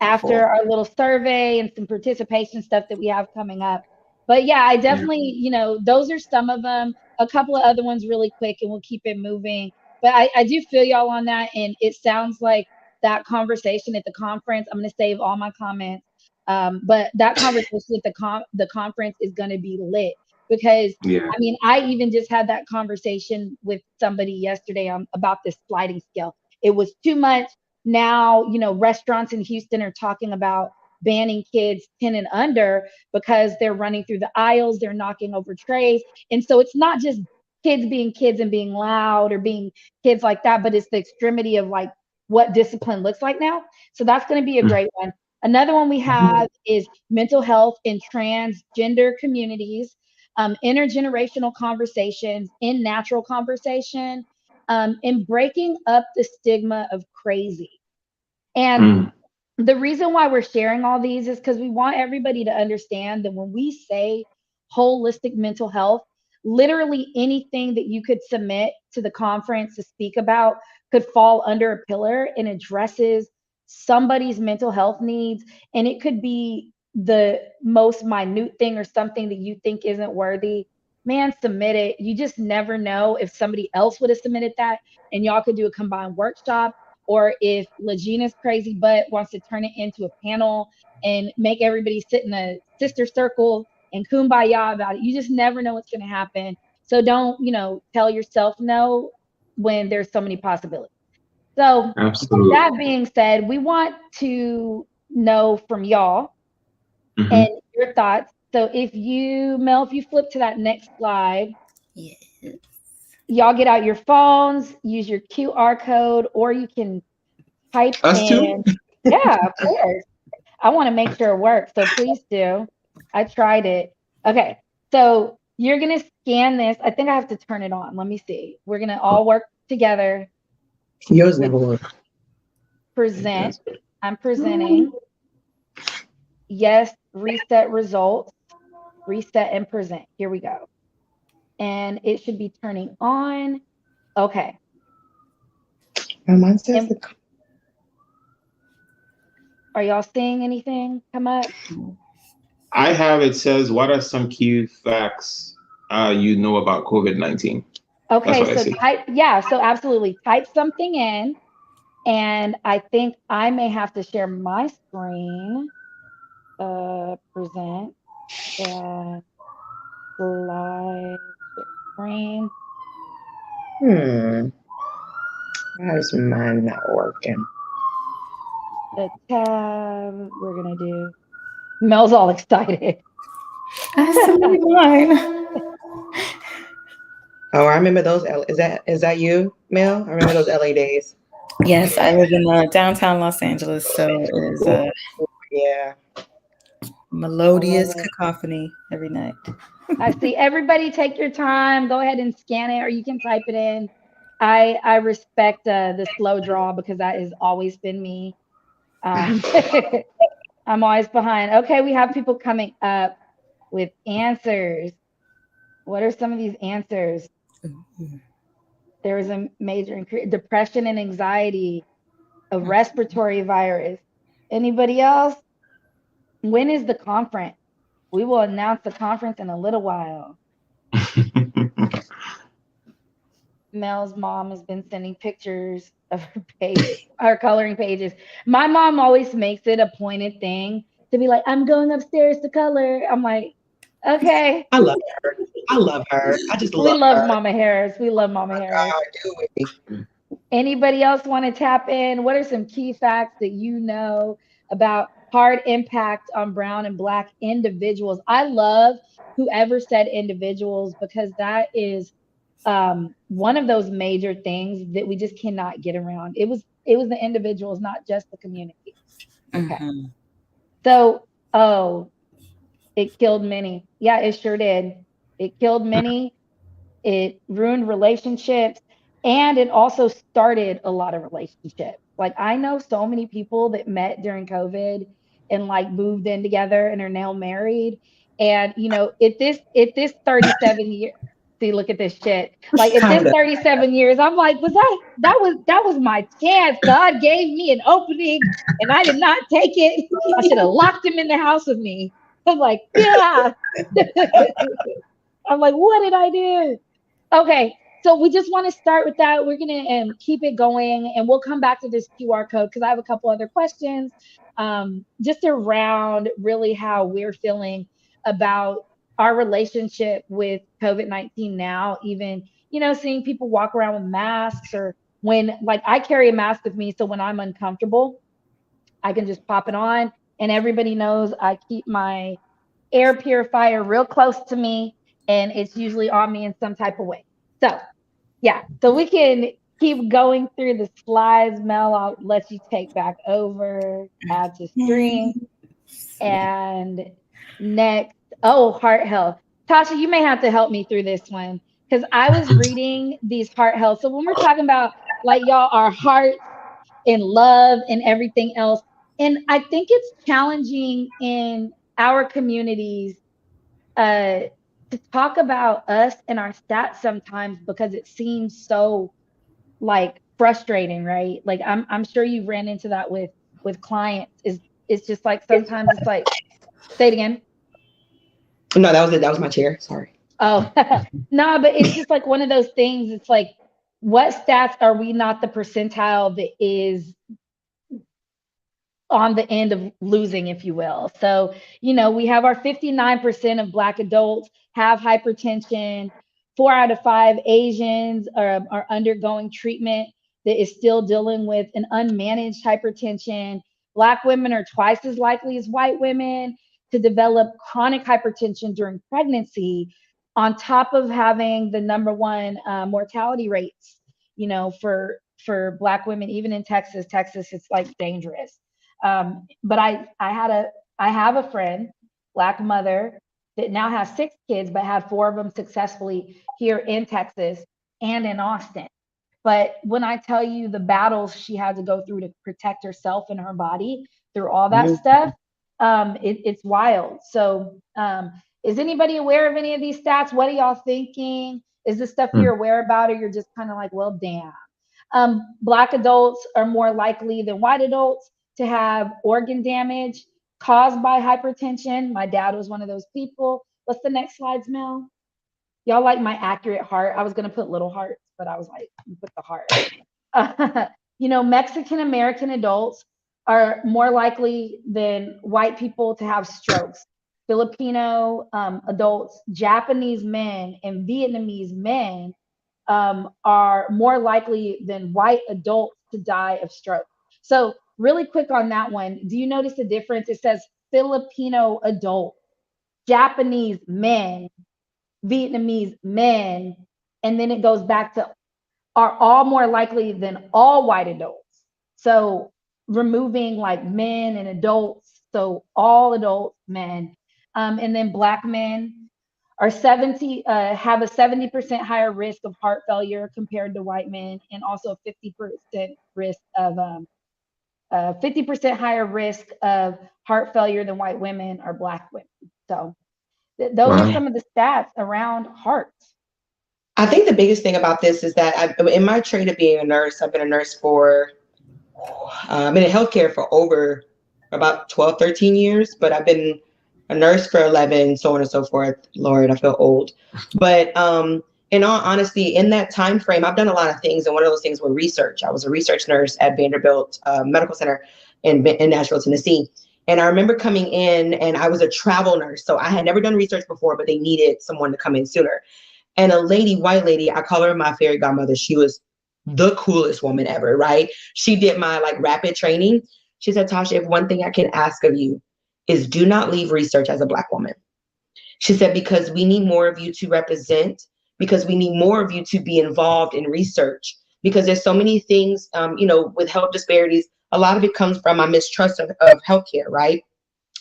After beautiful. our little survey and some participation stuff that we have coming up. But yeah, I Yeah. definitely, those are some of them. A couple of other ones really quick, and we'll keep it moving. But I do feel y'all on that. And it sounds like that conversation at the conference, I'm going to save all my comments. But that conversation at the conference is going to be lit, because Yeah. I mean, I even just had that conversation with somebody yesterday about this sliding scale. It was too much. Now, restaurants in Houston are talking about banning kids 10 and under because they're running through the aisles, they're knocking over trays. And so it's not just kids being kids and being loud or being kids like that, but it's the extremity of like what discipline looks like now. So that's going to be a Mm. great one. Another one we Mhm. have is mental health in transgender communities, intergenerational conversations, in natural conversation, and breaking up the stigma of crazy. And Mm. the reason why we're sharing all these is because we want everybody to understand that when we say holistic mental health, literally anything that you could submit to the conference to speak about could fall under a pillar and addresses somebody's mental health needs. And it could be the most minute thing or something that you think isn't worthy. Man, submit it. You just never know if somebody else would have submitted that and y'all could do a combined workshop, or if Legina's crazy butt wants to turn it into a panel and make everybody sit in a sister circle and kumbaya about it. You just never know what's going to happen. So don't, tell yourself no when there's so many possibilities. So, with Absolutely. that being said, we want to know from y'all and Hmm. your thoughts. So, Mel, if you flip to that next slide, Yes. y'all get out your phones, use your QR code, or you can type Us too? in. Yeah, of course. I want to make sure it works. So please do. I tried it. Okay. So you're going to scan this. I think I have to turn it on. Let me see. We're going to all work together Yours with never worked. present. I'm presenting. Yes, reset results, reset and present. Here we go. And it should be turning on. Okay. And mine says And the are y'all seeing anything come up? I have, it says, what are some key facts you know about COVID-19? That's Okay. what I So see. yeah. So absolutely type something in. And I think I may have to share my screen, present and slide share screen. hmm. Why is mine not working? The tab we're gonna do. Mel's all excited. I submitted mine. Oh, I remember those. Is that you, Mel? I remember those LA days. Yes, I live in downtown Los Angeles, so it is a Yeah. I love melodious it. cacophony every night. I see everybody take your time. Go ahead and scan it, or you can type it in. I respect the slow draw because that has always been me. Um, I'm always behind. Okay, we have people coming up with answers. What are some of these answers? There was a major increase, depression and anxiety, a respiratory virus. Anybody else? When is the conference? We will announce the conference in a little while. Mel's mom has been sending pictures of her page, our coloring pages. My mom always makes it a pointed thing to be like, I'm going upstairs to color. I'm like, okay. I love her. I love her. I just We love love her. Mama Harris. We love Mama Harris. God, do it. Anybody else want to tap in? What are some key facts that you know about hard impact on brown and black individuals? I love whoever said individuals because that is one of those major things that we just cannot get around. It was the individuals, not just the community. Okay. Mm-hmm. So, oh, it killed many. Yeah, it sure did. It killed many. It ruined relationships, and it also started a lot of relationships. Like I know so many people that met during COVID and like moved in together and are now married. And at this 37 years, see, look at this shit. Like at this Kind of. 37 years, I'm like, that was my chance. God gave me an opening and I did not take it. I should have locked him in the house with me. I'm like, yeah. I'm like, what did I do? Okay, so we just want to start with that. We're going to keep it going and we'll come back to this QR code because I have a couple other questions just around really how we're feeling about our relationship with COVID-19 now, even, seeing people walk around with masks or when, like, I carry a mask with me. So when I'm uncomfortable, I can just pop it on and everybody knows I keep my air purifier real close to me and it's usually on me in some type of way. So, yeah, so we can keep going through the slides. Mel, I'll let you take back over, add to stream. And next, oh, heart health. Tasha, you may have to help me through this one because I was reading these heart health. So, when we're talking about like y'all, our hearts and love and everything else, and I think it's challenging in our communities uh, to talk about us and our stats sometimes because it seems so like frustrating, right? Like I'm sure you've ran into that with clients. Is it's just like sometimes it's like, say it again. No, that was it. That was my chair. Sorry. Oh, no, but it's just like one of those things. It's like, what stats are we not the percentile that is on the end of losing, if you will? So, we have our 59% of Black adults have hypertension. 4 out of 5 Asians are undergoing treatment that is still dealing with an unmanaged hypertension. Black women are twice as likely as white women to develop chronic hypertension during pregnancy, on top of having the number one mortality rates, for Black women, even in Texas. Texas, it's like dangerous. But I have a friend, Black mother, that now has 6 kids, but had 4 of them successfully here in Texas and in Austin. But when I tell you the battles she had to go through to protect herself and her body through all that stuff, it's wild. So, is anybody aware of any of these stats? What are y'all thinking? Is this stuff you're aware about, or you're just kind of like, well, damn? Black adults are more likely than white adults to have organ damage caused by hypertension. My dad was one of those people. What's the next slides, Mel? Y'all like my accurate heart? I was going to put little hearts, but I was like, put the heart. Mexican American adults are more likely than white people to have strokes. Filipino adults, Japanese men, and Vietnamese men are more likely than white adults to die of stroke. So, really quick on that one, do you notice the difference? It says Filipino adult, Japanese men, Vietnamese men, and then it goes back to are all more likely than all white adults. So, removing like men and adults, so all adults, men, and then Black men are have a 70% higher risk of heart failure compared to white men, and also a 50% higher risk of heart failure than white women or Black women. So those are Wow. some of the stats around hearts. I think the biggest thing about this is that in my trade of being a nurse, I've been a nurse for, I've been in healthcare for over about 12, 13 years, but I've been a nurse for 11, so on and so forth. Lord, I feel old. But in all honesty, in that time frame, I've done a lot of things. And one of those things were research. I was a research nurse at Vanderbilt Medical Center in Nashville, Tennessee. And I remember coming in, and I was a travel nurse. So I had never done research before, but they needed someone to come in sooner. And a lady, white lady, I call her my fairy godmother. She was the coolest woman ever, right? She did my like rapid training. She said, Tasha, if one thing I can ask of you is do not leave research as a Black woman. She said, because we need more of you to represent, because we need more of you to be involved in research, because there's so many things, with health disparities. A lot of it comes from my mistrust of healthcare, right?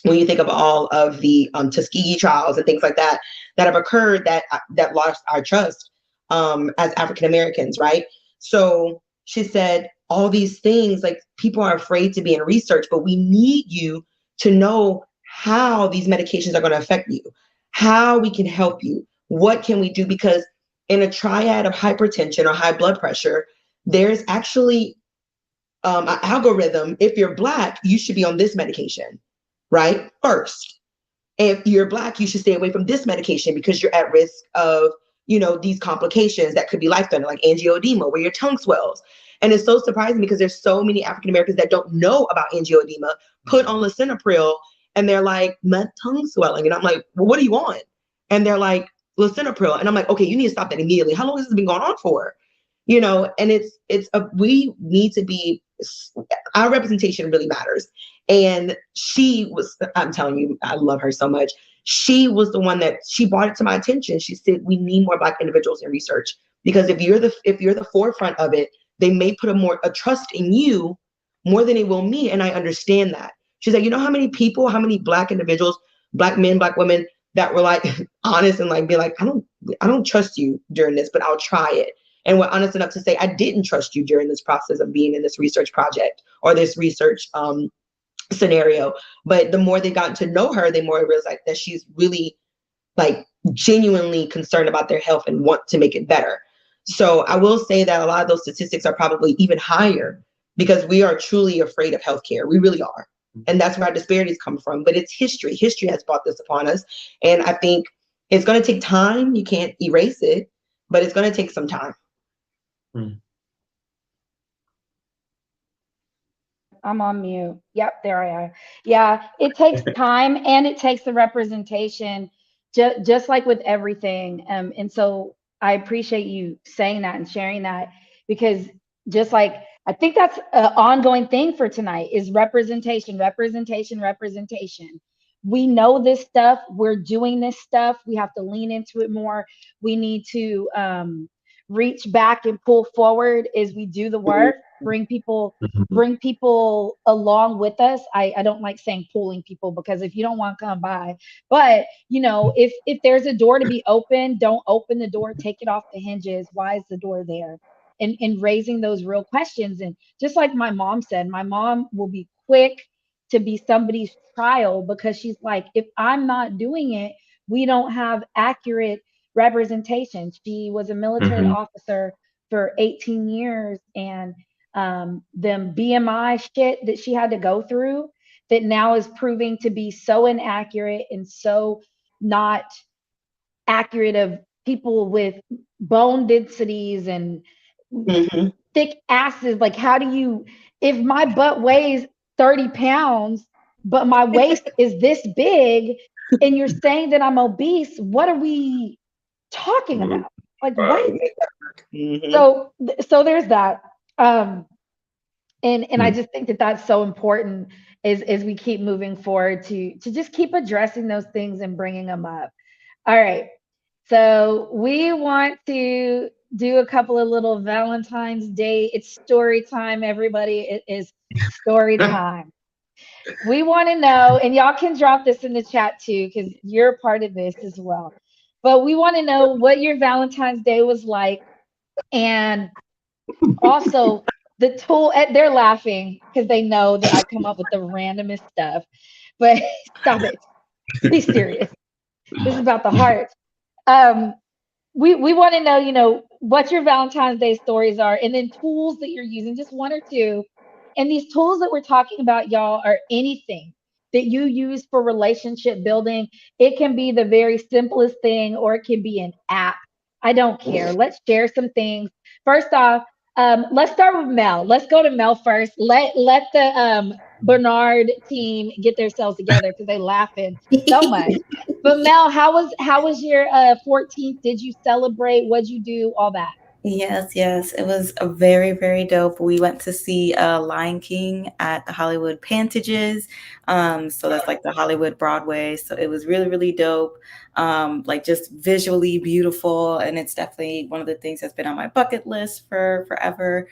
When you think of all of the Tuskegee trials and things like that have occurred that lost our trust as African Americans, right? So she said all these things, like people are afraid to be in research, but we need you to know how these medications are going to affect you, how we can help you, what can we do? Because in a triad of hypertension or high blood pressure, there's actually an algorithm. If you're Black, you should be on this medication, right? First, if you're Black, you should stay away from this medication because you're at risk of, these complications that could be life-threatening, like angioedema, where your tongue swells. And it's so surprising because there's so many African Americans that don't know about angioedema, put on lisinopril, and they're like, my tongue swelling. And I'm like, well, what do you want? And they're like, lisinopril. And I'm like, okay, you need to stop that immediately. How long has this been going on for? And we need to be, our representation really matters. And I'm telling you, I love her so much. She was the one that she brought it to my attention. She said, we need more Black individuals in research, because if you're the forefront of it, they may put a trust in you more than it will me. And I understand that. She's like, how many people, how many Black individuals, Black men, Black women that were like honest and like be like, I don't trust you during this, but I'll try it. And we're honest enough to say, I didn't trust you during this process of being in this research project or this research scenario. But the more they got to know her, the more I realized that she's really like genuinely concerned about their health and want to make it better. So I will say that a lot of those statistics are probably even higher because we are truly afraid of healthcare. We really are. And that's where our disparities come from. But it's history. History has brought this upon us. And I think it's going to take time. You can't erase it, but it's going to take some time. Mm. I'm on mute. Yep, there I are. Yeah, it takes time and it takes the representation, just like with everything. And so I appreciate you saying that and sharing that because just like I think that's an ongoing thing for tonight is representation, representation, representation. We know this stuff. We're doing this stuff. We have to lean into it more. We need to reach back and pull forward as we do the work. Bring people along with us. I don't like saying pulling people because if you don't want to come by, but if there's a door to be open, don't open the door, take it off the hinges. Why is the door there? And raising those real questions. And just like my mom said, my mom will be quick to be somebody's trial because she's like, if I'm not doing it, we don't have accurate representation. She was a military Mhm. officer for 18 years and them BMI shit that she had to go through that now is proving to be so inaccurate and so not accurate of people with bone densities and Mm-hmm. thick asses. Like, how do you, if my butt weighs 30 pounds, but my waist is this big, and you're saying that I'm obese, what are we talking about? Like, what? Mm-hmm. So there's that. Um, and I Mm. just think that that's so important as we keep moving forward to just keep addressing those things and bringing them up. All right, so we want to do a couple of little Valentine's Day. It's story time, everybody. It is story time. We want to know, and y'all can drop this in the chat too because you're a part of this as well, but we want to know what your Valentine's Day was like. And also, the tool, they're laughing because they know that I come up with the randomest stuff. But stop it. Be serious. This is about the heart. Um, we want to know, what your Valentine's Day stories are, and then tools that you're using, just one or two. And these tools that we're talking about, y'all, are anything that you use for relationship building. It can be the very simplest thing, or it can be an app. I don't care. Let's share some things. First off, let's start with Mel. Let's go to Mel first. Let the Bernard team get themselves together because they laughing so much. But Mel, how was your 14th? Did you celebrate? What'd you do? All that. Yes, yes. It was a very, very dope. We went to see Lion King at the Hollywood Pantages. So that's like the Hollywood Broadway. So it was really, really dope. Like just visually beautiful. And it's definitely one of the things that's been on my bucket list for forever.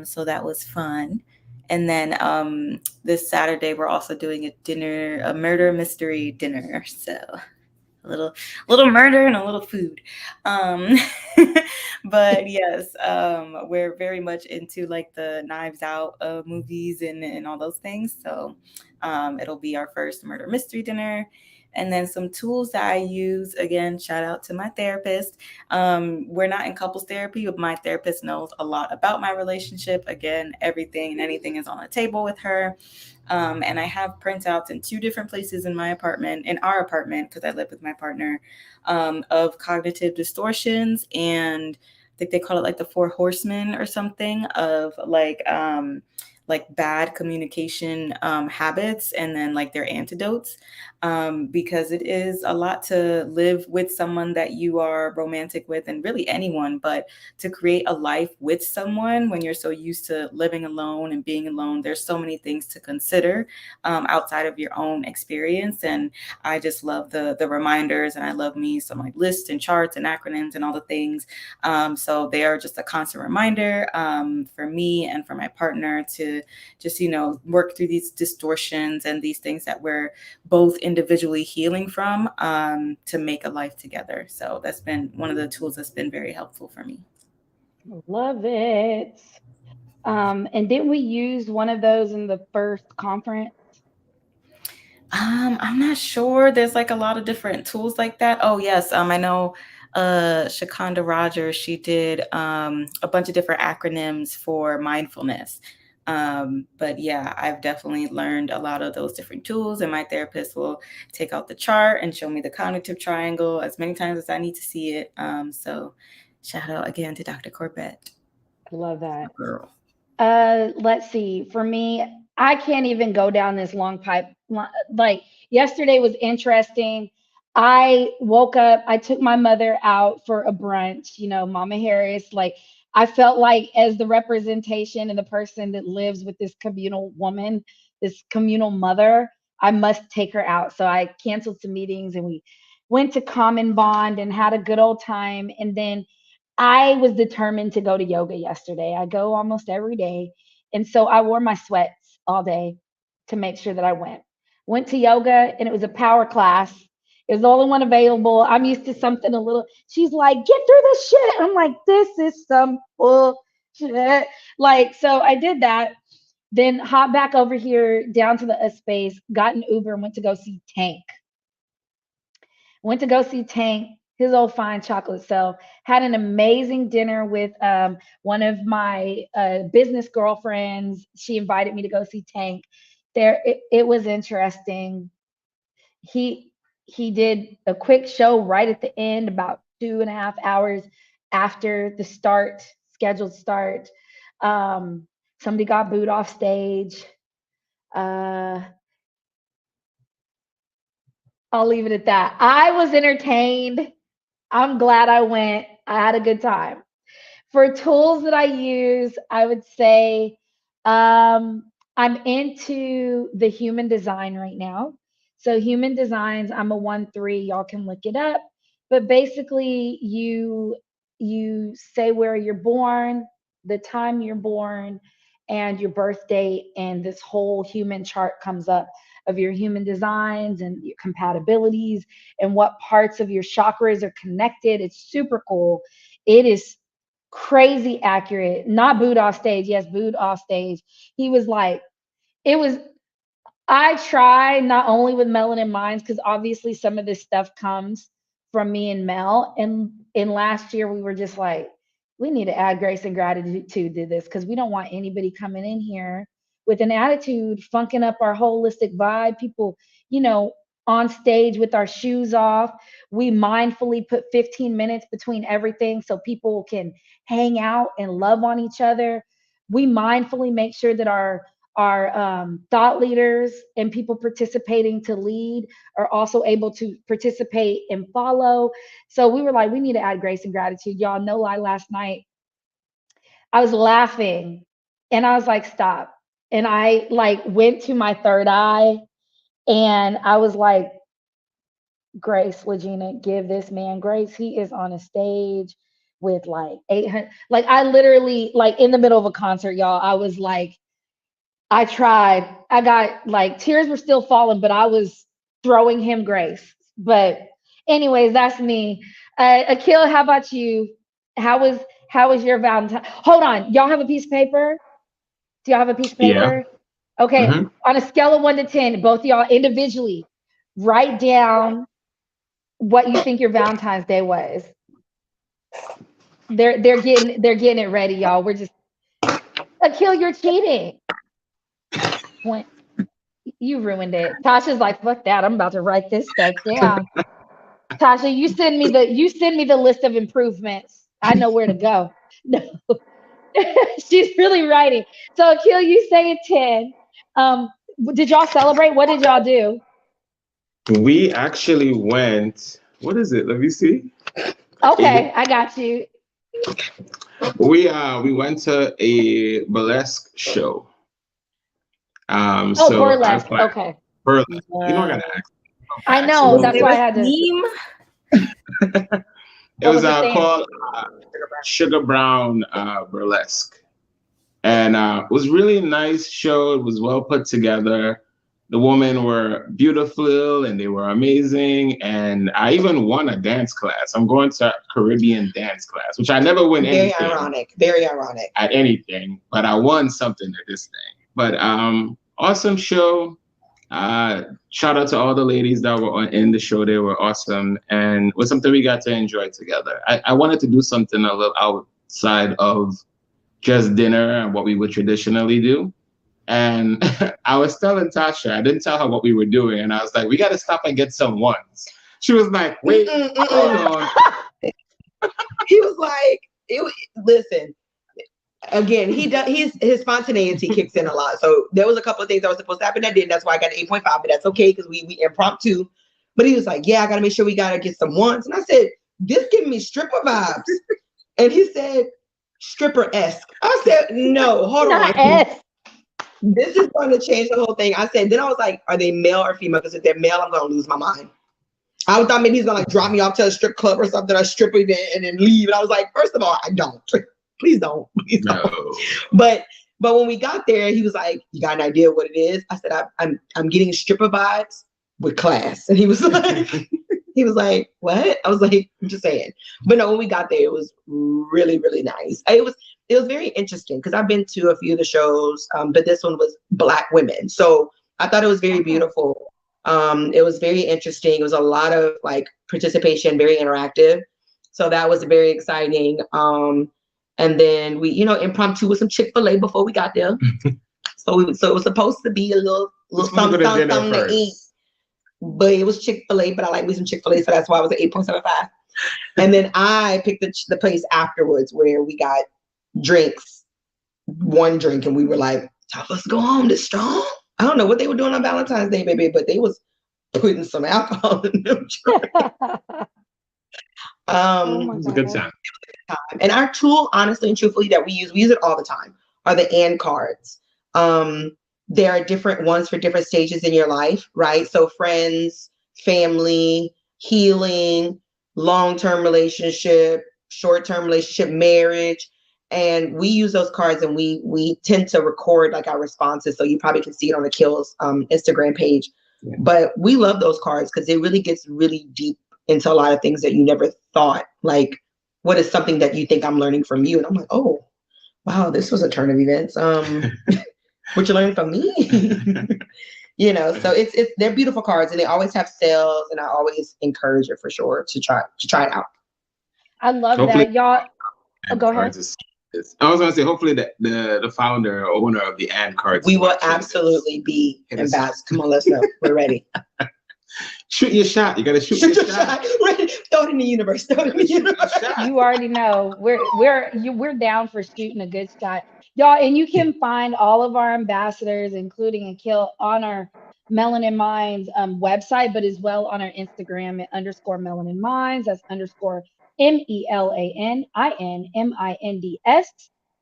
So that was fun. And then this Saturday, we're also doing a dinner, a murder mystery dinner. So a little murder and a little food. Um, but yes, we're very much into like the Knives Out movies and all those things. So it'll be our first murder mystery dinner. And then some tools that I use, again, shout out to my therapist. We're not in couples therapy, but my therapist knows a lot about my relationship. Again, everything and anything is on the table with her. And I have printouts in two different places in my apartment, in our apartment, because I live with my partner, of cognitive distortions. And I think they call it like the four horsemen or something of like bad communication habits and then like their antidotes, because it is a lot to live with someone that you are romantic with and really anyone, but to create a life with someone when you're so used to living alone and being alone, there's so many things to consider outside of your own experience. And I just love the reminders, and I love me some like lists and charts and acronyms and all the things. So they are just a constant reminder for me and for my partner to just, work through these distortions and these things that we're both individually healing from, to make a life together. So that's been one of the tools that's been very helpful for me. Love it. And didn't we use one of those in the first conference? I'm not sure. There's like a lot of different tools like that. Oh yes, I know Shakanda Rogers, she did a bunch of different acronyms for mindfulness. But yeah, I've definitely learned a lot of those different tools, and my therapist will take out the chart and show me the cognitive triangle as many times as I need to see it. So shout out again to Dr. Corbett. I love that. Girl. Let's see. For me, I can't even go down this long pipe. Like yesterday was interesting. I woke up, I took my mother out for a brunch, Mama Harris. Like I felt like as the representation and the person that lives with this communal woman, this communal mother, I must take her out. So I canceled some meetings and we went to Common Bond and had a good old time. And then I was determined to go to yoga yesterday. I go almost every day. And so I wore my sweats all day to make sure that I went. Went to yoga and it was a power class. It was the only one available. I'm used to something a little. She's like, get through this shit. I'm like, this is some bullshit. Like, so I did that. Then hopped back over here down to the space, got an Uber and went to go see Tank. Went to go see Tank, his old fine chocolate self. Had an amazing dinner with one of my business girlfriends. She invited me to go see Tank. It was interesting. He he did a quick show right at the end, about 2.5 hours after the scheduled start. Um, Somebody got booed off stage. Uh, I'll leave it at that. I was entertained. I'm glad I went. I had a good time. For tools that I use, I would say I'm into the human design right now. So human designs, I'm a 1-3. Y'all can look it up. But basically, you say where you're born, the time you're born, and your birth date, and this whole human chart comes up of your human designs and your compatibilities and what parts of your chakras are connected. It's super cool. It is crazy accurate. Not booed off stage. Yes, booed off stage. He was like, it was. I try not only with Melanin Minds because obviously some of this stuff comes from me and Mel. And in last year we were just like, we need to add grace and gratitude to this because we don't want anybody coming in here with an attitude, funking up our holistic vibe. People, you know, on stage with our shoes off. We mindfully put 15 minutes between everything so people can hang out and love on each other. We mindfully make sure that our thought leaders and people participating to lead are also able to participate and follow. So we were like, we need to add grace and gratitude. Y'all, no lie, last night I was laughing and I was like, stop. And I like went to my third eye and I was like, Grace, Legina, give this man grace. He is on a stage with like 800. Like I literally, like in the middle of a concert, y'all, I was like, I tried. I got like tears were still falling, but I was throwing him grace. But anyways, that's me. Akil, how about you? How was how was your Valentine? Hold on, y'all have a piece of paper? Do y'all have a piece of Yeah. paper? Okay, Hmm. on a scale of 1 to 10, both of y'all individually, write down what you think your Valentine's Day was. They're getting it ready, y'all. We're just Akil, you're cheating. When you ruined it. Tasha's like, fuck that. I'm about to write this stuff down. Tasha, you send me the list of improvements. I know where to go. No, she's really writing. So Akil, you say a 10. Um, did y'all celebrate? What did y'all do? We actually went. What is it? Let me see. Is Okay, it? I got you. We went to a burlesque show. Oh, So I burlesque. planned Okay. burlesque. You know, I Uh, gotta ask. I Ask you know. was know That's there why a I had to. theme? it What was was the theme? called Sugar Brown Burlesque, and it was really nice show. It was well put together. The women were beautiful and they were amazing. And I even won a dance class. I'm going to Caribbean dance class, which I never win Very anything ironic. Very ironic. at anything, but I won something at this thing. But awesome show. Shout out to all the ladies that were in the show. They were awesome, and it was something we got to enjoy together. I wanted to do something a little outside of just dinner and what we would traditionally do. And I was telling Tasha, I didn't tell her what we were doing, and I was like, "We got to stop and get some ones." She was like, "Wait, hold on." He was like, listen. Again, he does. His spontaneity kicks in a lot. So there was a couple of things that was supposed to happen that didn't. That's why I got an 8.5, but that's okay because we impromptu. But he was like, "Yeah, I got to make sure we got to get some ones." And I said, "This giving me stripper vibes." And he said, "Stripper-esque." I said, "No, hold on. This is going to change the whole thing." I said. Then I was like, "Are they male or female? Because if they're male, I'm going to lose my mind." I thought maybe he's gonna like drop me off to a strip club or something, a strip event, and then leave. And I was like, first of all, I don't. Please don't. Please don't. No. But when we got there, he was like, "You got an idea what it is?" I said, I'm getting stripper vibes with class. And he was like, "What?" I was like, "I'm just saying." But no, when we got there, it was really, really nice. It was very interesting because I've been to a few of the shows, but this one was Black women. So I thought it was very beautiful. It was very interesting. It was a lot of like participation, very interactive. So that was very exciting. And then we, impromptu with some Chick-fil-A before we got there. So it was supposed to be a little something to eat. But it was Chick-fil-A, but I like me some Chick-fil-A, so that's why I was at 8.75. And then I picked the place afterwards where we got drinks, one drink, and we were like, "Let's go home. This strong." I don't know what they were doing on Valentine's Day, baby, but they was putting some alcohol in them drinks. It was a good time. And our tool, honestly and truthfully, that we use it all the time, are the and cards. There are different ones for different stages in your life, right? So friends, family, healing, long-term relationship, short-term relationship, marriage. And we use those cards and we tend to record like our responses. So you probably can see it on the Kills Instagram page. Yeah. But we love those cards because it really gets really deep into a lot of things that you never thought. Like, what is something that you think I'm learning from you? And I'm like, oh, wow, this was a turn of events. What you learning from me? So it's they're beautiful cards and they always have sales, and I always encourage it for sure to try it out. I love that, y'all. Oh, go ahead. I was going to say, hopefully the founder or owner of the and cards. We will absolutely be ambassadors. Come on, let's go. We're ready. Shoot your shot. You got to shoot your shot. Throw it in the universe. You already know we're down for shooting a good shot, y'all. And you can find all of our ambassadors, including Akil, on our Melanin Minds website, but as well on our Instagram at _Melanin Minds. That's _MELANINMINDS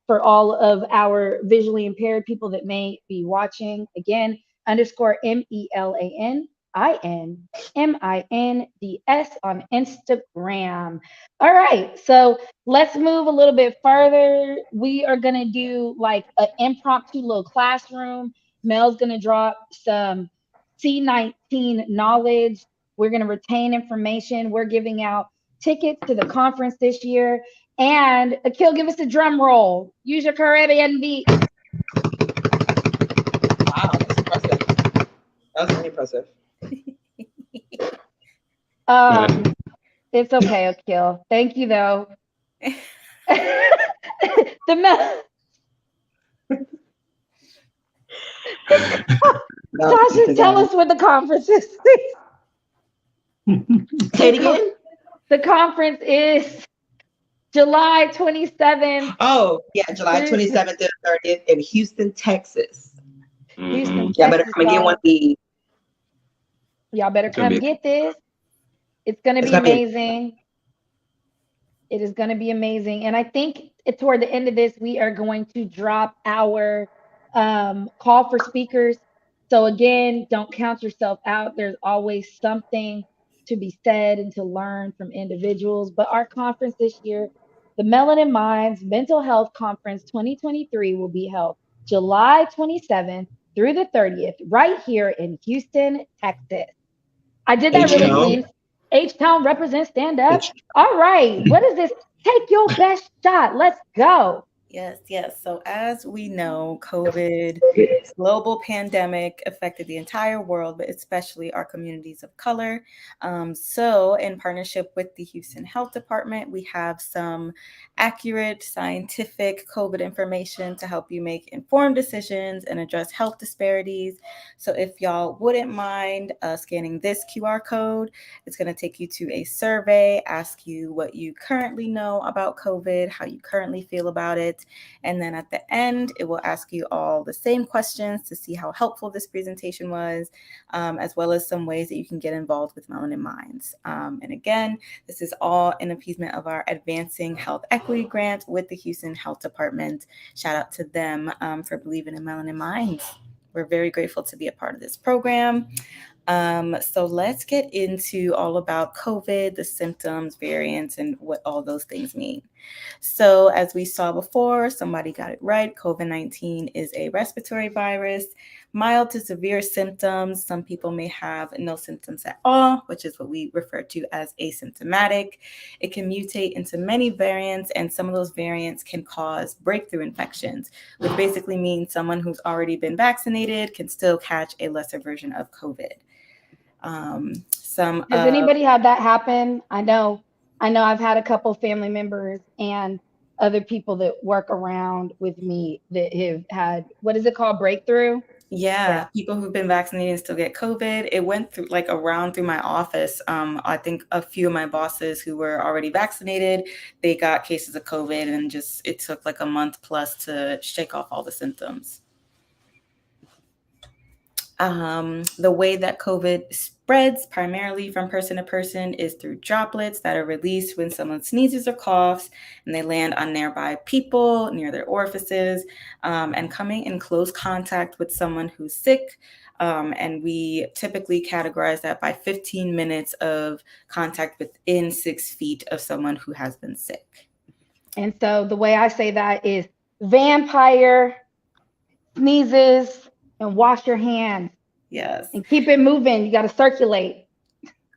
for all of our visually impaired people that may be watching. Again, _MELANINMINDS on Instagram. All right, so let's move a little bit further. We are gonna do like an impromptu little classroom. Mel's gonna drop some C19 knowledge. We're gonna retain information. We're giving out tickets to the conference this year. And Akil, give us a drum roll. Use your Caribbean beat. Wow, that's impressive. That was very impressive. It's okay, Akil. Thank you, though. Tasha, tell us what the conference is. Say it again. The conference is July 27th. Oh, yeah, July 27th to 30th in Houston, Texas. Houston, Y'all better come and get one of these. Y'all better come get this. It's going to be amazing. It is going to be amazing. And I think toward the end of this, we are going to drop our call for speakers. So again, don't count yourself out. There's always something to be said and to learn from individuals. But our conference this year, the Melanin Minds Mental Health Conference 2023, will be held July 27th through the 30th right here in Houston, Texas. I did that really clean. H-Town represents stand up. All right. What is this? Take your best shot. Let's go. Yes, yes. So as we know, COVID, global pandemic affected the entire world, but especially our communities of color. So in partnership with the Houston Health Department, we have some accurate scientific COVID information to help you make informed decisions and address health disparities. So if y'all wouldn't mind scanning this QR code, it's going to take you to a survey, ask you what you currently know about COVID, how you currently feel about it. And then at the end, it will ask you all the same questions to see how helpful this presentation was, as well as some ways that you can get involved with Melanin Minds. And again, this is all in appeasement of our Advancing Health Equity Grant with the Houston Health Department. Shout out to them for believing in Melanin Minds. We're very grateful to be a part of this program. So let's get into all about COVID, the symptoms, variants, and what all those things mean. So as we saw before, somebody got it right. COVID-19 is a respiratory virus, mild to severe symptoms. Some people may have no symptoms at all, which is what we refer to as asymptomatic. It can mutate into many variants, and some of those variants can cause breakthrough infections, which basically means someone who's already been vaccinated can still catch a lesser version of COVID. Has anybody had that happen? I know I've had a couple family members and other people that work around with me that have had, what is it called? Breakthrough? Yeah, people who've been vaccinated and still get COVID. It went through around through my office. I think a few of my bosses who were already vaccinated, they got cases of COVID, and just it took like a month plus to shake off all the symptoms. The way that COVID spreads primarily from person to person is through droplets that are released when someone sneezes or coughs, and they land on nearby people, near their orifices, and coming in close contact with someone who's sick. And we typically categorize that by 15 minutes of contact within 6 feet of someone who has been sick. And so the way I say that is vampire sneezes and wash your hands. Yes. And keep it moving. You got to circulate.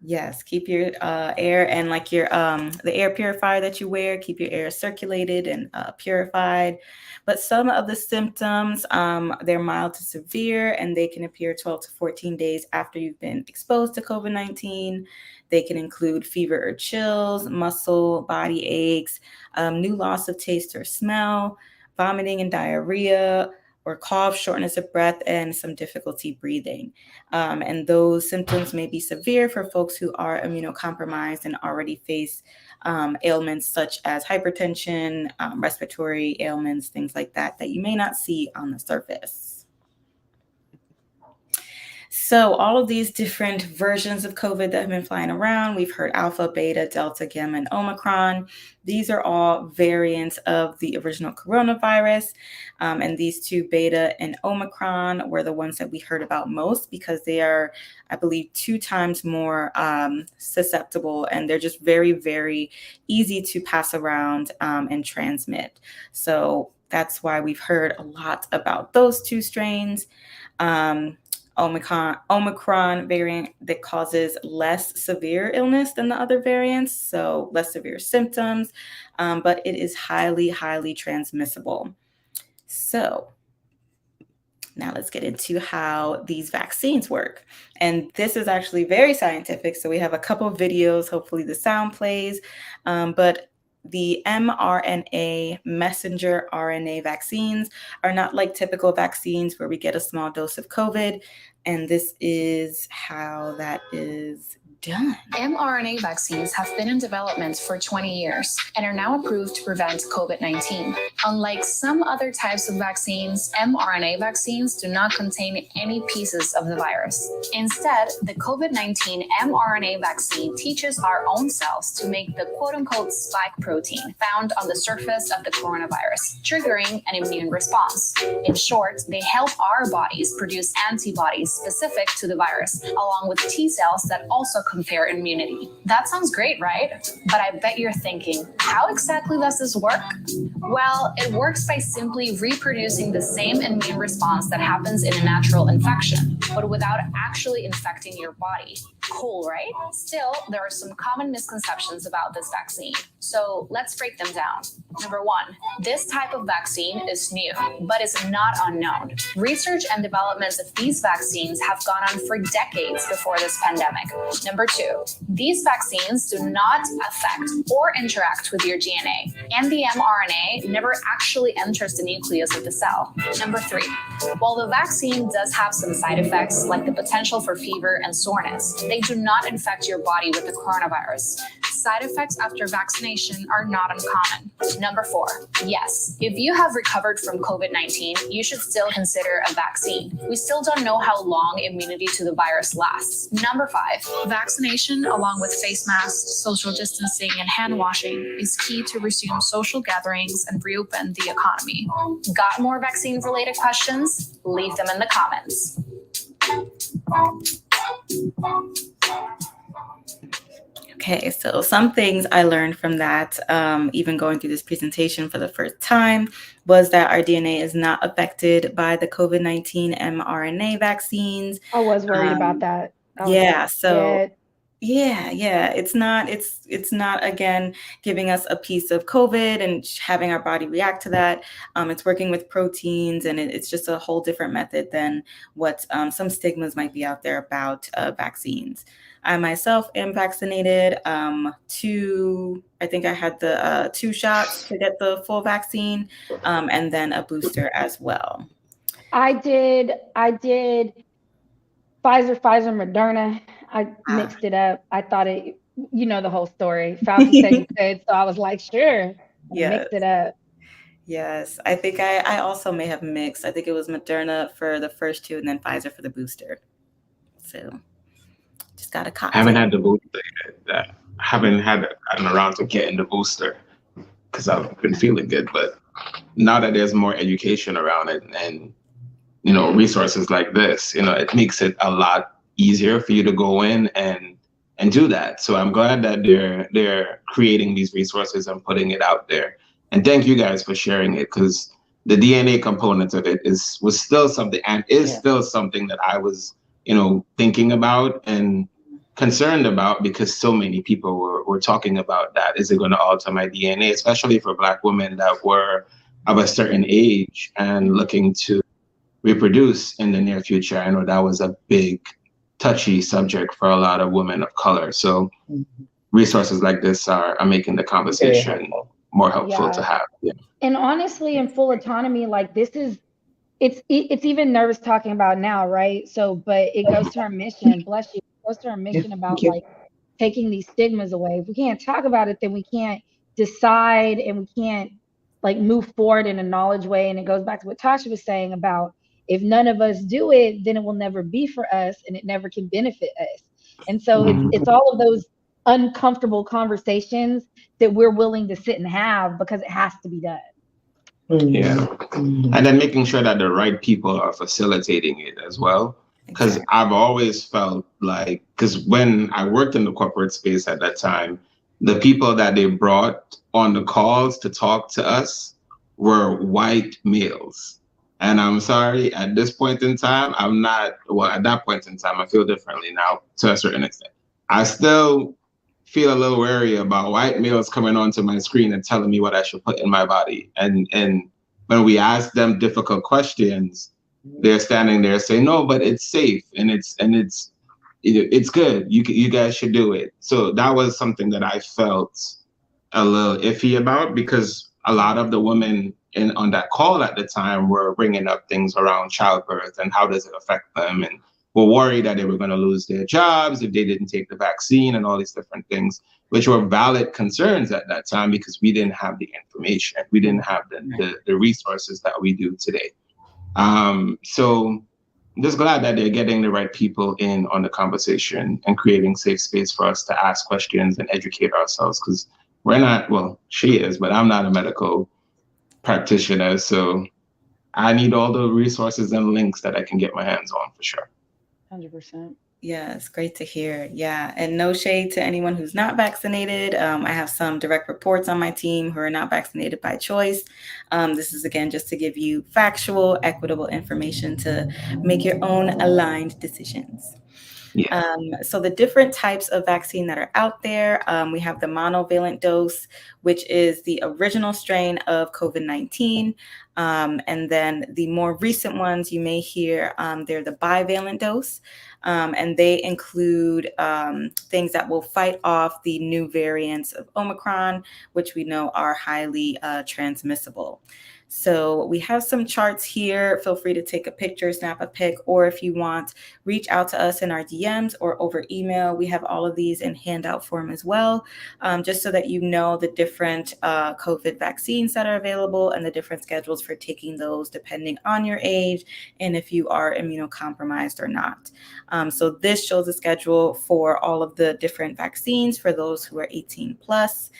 Yes, keep your air and the air purifier that you wear, keep your air circulated and purified. But some of the symptoms, they're mild to severe, and they can appear 12 to 14 days after you've been exposed to COVID-19. They can include fever or chills, muscle, body aches, new loss of taste or smell, vomiting and diarrhea, or cough, shortness of breath, and some difficulty breathing. And those symptoms may be severe for folks who are immunocompromised and already face ailments such as hypertension, respiratory ailments, things like that you may not see on the surface. So all of these different versions of COVID that have been flying around, we've heard Alpha, Beta, Delta, Gamma, and Omicron. These are all variants of the original coronavirus. And these two, Beta and Omicron, were the ones that we heard about most because they are, I believe, 2 times more susceptible, and they're just very, very easy to pass around and transmit. So that's why we've heard a lot about those 2 strains. Omicron variant that causes less severe illness than the other variants, so less severe symptoms, but it is highly, highly transmissible. So now let's get into how these vaccines work. And this is actually very scientific. So we have a couple of videos, hopefully the sound plays, but the mRNA messenger RNA vaccines are not like typical vaccines where we get a small dose of COVID. And this is how that is done. mRNA vaccines have been in development for 20 years and are now approved to prevent COVID-19. Unlike some other types of vaccines, mRNA vaccines do not contain any pieces of the virus. Instead, the COVID-19 mRNA vaccine teaches our own cells to make the quote-unquote spike protein found on the surface of the coronavirus, triggering an immune response. In short, they help our bodies produce antibodies specific to the virus, along with T cells that also confer immunity. That sounds great, right? But I bet you're thinking, how exactly does this work? Well, it works by simply reproducing the same immune response that happens in a natural infection, but without actually infecting your body. Cool, right? Still, there are some common misconceptions about this vaccine. So let's break them down. Number one, this type of vaccine is new, but is not unknown. Research and development of these vaccines have gone on for decades before this pandemic. Number two, these vaccines do not affect or interact with your DNA, and the mRNA never actually enters the nucleus of the cell. Number three, while the vaccine does have some side effects like the potential for fever and soreness, they do not infect your body with the coronavirus. Side effects after vaccination are not uncommon. Number four, yes, if you have recovered from COVID-19, you should still consider a vaccine. We still don't know how long immunity to the virus lasts. Number five, vaccination along with face masks, social distancing, and hand washing is key to resume social gatherings and reopen the economy. Got more vaccine-related questions? Leave them in the comments. Okay, so some things I learned from that, even going through this presentation for the first time, was that our DNA is not affected by the COVID-19 mRNA vaccines. I was worried about that. Yeah, so yeah, it's not again giving us a piece of COVID and having our body react to that. It's working with proteins, and it's just a whole different method than what some stigmas might be out there about vaccines. I myself am vaccinated. I think I had the 2 shots to get the full vaccine, and then a booster as well. I did Pfizer, Moderna. I mixed it up. I thought the whole story. Fauci said you could, so I was like, sure. Yes. Mixed it up. Yes, I think I also may have mixed. I think it was Moderna for the first 2 and then Pfizer for the booster. So just got a copy. I haven't had the booster yet. I haven't gotten around to getting the booster because I've been feeling good. But now that there's more education around it and resources like this, it makes it a lot easier for you to go in and do that. So I'm glad that they're creating these resources and putting it out there. And thank you guys for sharing it, because the DNA component of it was still something, and is still something that I was thinking about and concerned about, because so many people were talking about that. Is it going to alter my DNA, especially for Black women that were of a certain age and looking to reproduce in the near future? I know that was a big, touchy subject for a lot of women of color. So resources like this are making the conversation more helpful to have. Yeah. And honestly, in full autonomy, like it's even nervous talking about now, right? So, but it goes to our mission. Bless you. It goes to our mission about like taking these stigmas away. If we can't talk about it, then we can't decide, and we can't like move forward in a knowledge way. And it goes back to what Tasha was saying about, if none of us do it, then it will never be for us, and it never can benefit us. And so it's all of those uncomfortable conversations that we're willing to sit and have because it has to be done. Yeah. And then making sure that the right people are facilitating it as well. Because I've always felt like, because when I worked in the corporate space at that time, the people that they brought on the calls to talk to us were white males. And I'm sorry, at this point in time, at that point in time, I feel differently now to a certain extent. I still feel a little wary about white males coming onto my screen and telling me what I should put in my body. And when we ask them difficult questions, they're standing there saying, no, but it's safe and it's good. You guys should do it. So that was something that I felt a little iffy about, because a lot of the women on that call at the time were bringing up things around childbirth and how does it affect them, and were worried that they were going to lose their jobs if they didn't take the vaccine and all these different things, which were valid concerns at that time, because we didn't have the information. We didn't have the resources that we do today. So I'm just glad that they're getting the right people in on the conversation and creating safe space for us to ask questions and educate ourselves, because we're not, well, she is, but I'm not a medical practitioner. So I need all the resources and links that I can get my hands on, for sure. 100%. Yeah, it's great to hear. Yeah. And no shade to anyone who's not vaccinated. I have some direct reports on my team who are not vaccinated by choice. This is, again, just to give you factual, equitable information to make your own aligned decisions. Yeah. So the different types of vaccine that are out there, we have the monovalent dose, which is the original strain of COVID-19. And then the more recent ones you may hear, they're the bivalent dose. And they include things that will fight off the new variants of Omicron, which we know are highly transmissible. So we have some charts here. Feel free to take a picture, snap a pic, or if you want, reach out to us in our DMs or over email. We have all of these in handout form as well, just so that you know the different COVID vaccines that are available and the different schedules for taking those depending on your age and if you are immunocompromised or not. So this shows a schedule for all of the different vaccines for those who are 18 plus.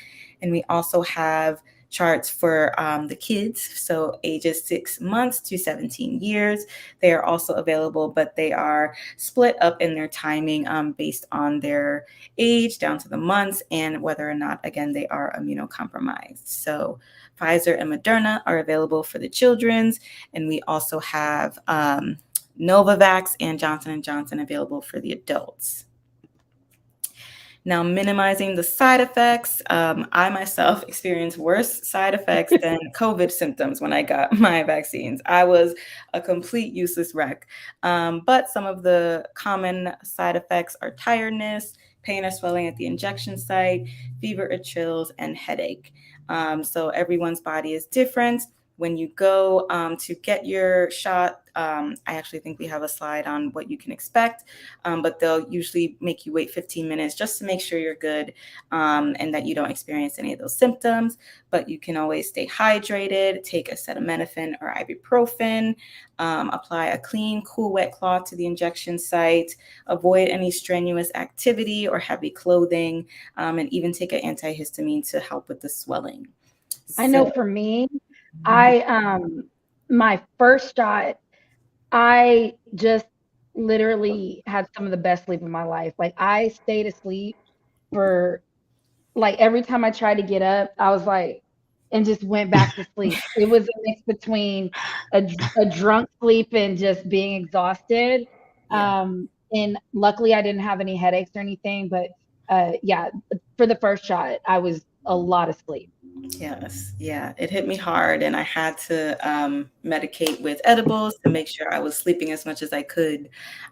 And we also have charts for the kids, so ages 6 months to 17 years. They are also available, but they are split up in their timing based on their age down to the months and whether or not, again, they are immunocompromised. So Pfizer and Moderna are available for the children's, and we also have Novavax and Johnson & Johnson available for the adults. Now, minimizing the side effects, I myself experienced worse side effects than COVID symptoms when I got my vaccines. I was a complete useless wreck. But some of the common side effects are tiredness, pain or swelling at the injection site, fever or chills, and headache. So everyone's body is different. When you go to get your shot, I actually think we have a slide on what you can expect, but they'll usually make you wait 15 minutes just to make sure you're good and that you don't experience any of those symptoms. But you can always stay hydrated, take acetaminophen or ibuprofen, apply a clean, cool, wet cloth to the injection site, avoid any strenuous activity or heavy clothing, and even take an antihistamine to help with the swelling. I know for me, I my first shot, I just literally had some of the best sleep of my life. Like I stayed asleep for like every time I tried to get up, I was like, and just went back to sleep. It was a mix between a drunk sleep and just being exhausted. Yeah. And luckily I didn't have any headaches or anything, but yeah, for the first shot, I was a lot of sleep. Yes, yeah, it hit me hard, and I had to medicate with edibles to make sure I was sleeping as much as I could.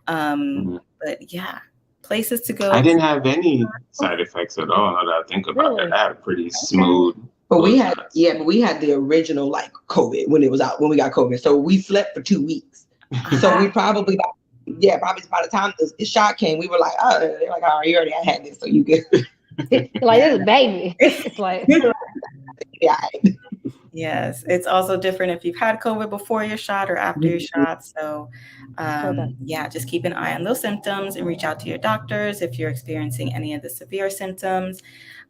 Mhm. But yeah, places to I go. didn't have any side effects at all. Now that I think about it, Really? I had a pretty Okay. smooth But we those had, shots. yeah, but we had the original like COVID when it was out, when we got COVID. So we slept for 2 weeks. So we Ah, probably, yeah, probably by the time the shot came, we were like, oh, they're like, all right, you already had this, so you good. like this is baby. It's like Yeah. Yes, it's also different if you've had COVID before your shot or after your shot. So, okay. yeah, just keep an eye on those symptoms and reach out to your doctors if you're experiencing any of the severe symptoms.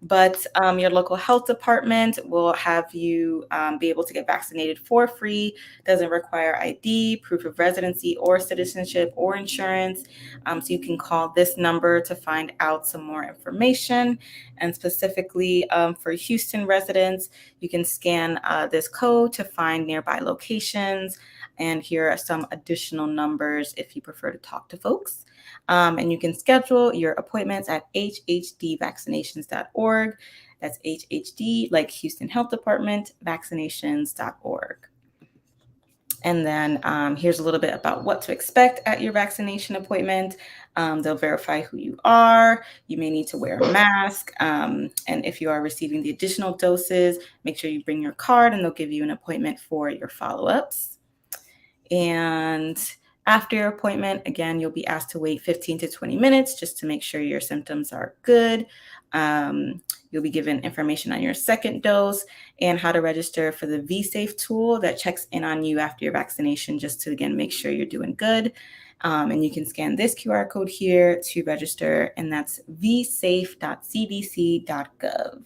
But your local health department will have you be able to get vaccinated for free. Doesn't require ID, proof of residency, or citizenship or insurance. So you can call this number to find out some more information. And specifically for Houston residents, you can scan this code to find nearby locations. And here are some additional numbers if you prefer to talk to folks. And you can schedule your appointments at hhdvaccinations.org. That's HHD, like Houston Health Department, vaccinations.org. And then here's a little bit about what to expect at your vaccination appointment. They'll verify who you are. You may need to wear a mask. And if you are receiving the additional doses, make sure you bring your card and they'll give you an appointment for your follow-ups. And after your appointment, again, you'll be asked to wait 15 to 20 minutes just to make sure your symptoms are good. You'll be given information on your second dose and how to register for the vSafe tool that checks in on you after your vaccination, just to, again, make sure you're doing good. And you can scan this QR code here to register, and that's vsafe.cdc.gov.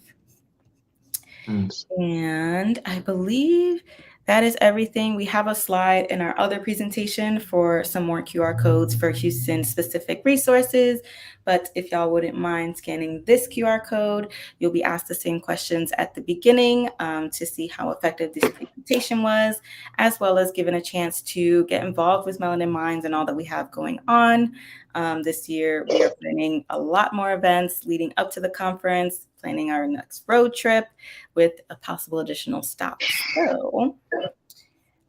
Yes. And I believe that is everything. We have a slide in our other presentation for some more QR codes for Houston specific resources, But if y'all wouldn't mind scanning this QR code, you'll be asked the same questions at the beginning to see how effective this presentation was, as well as given a chance to get involved with Melanin Minds and all that we have going on. This year, we are planning a lot more events leading up to the conference, planning our next road trip with a possible additional stop. So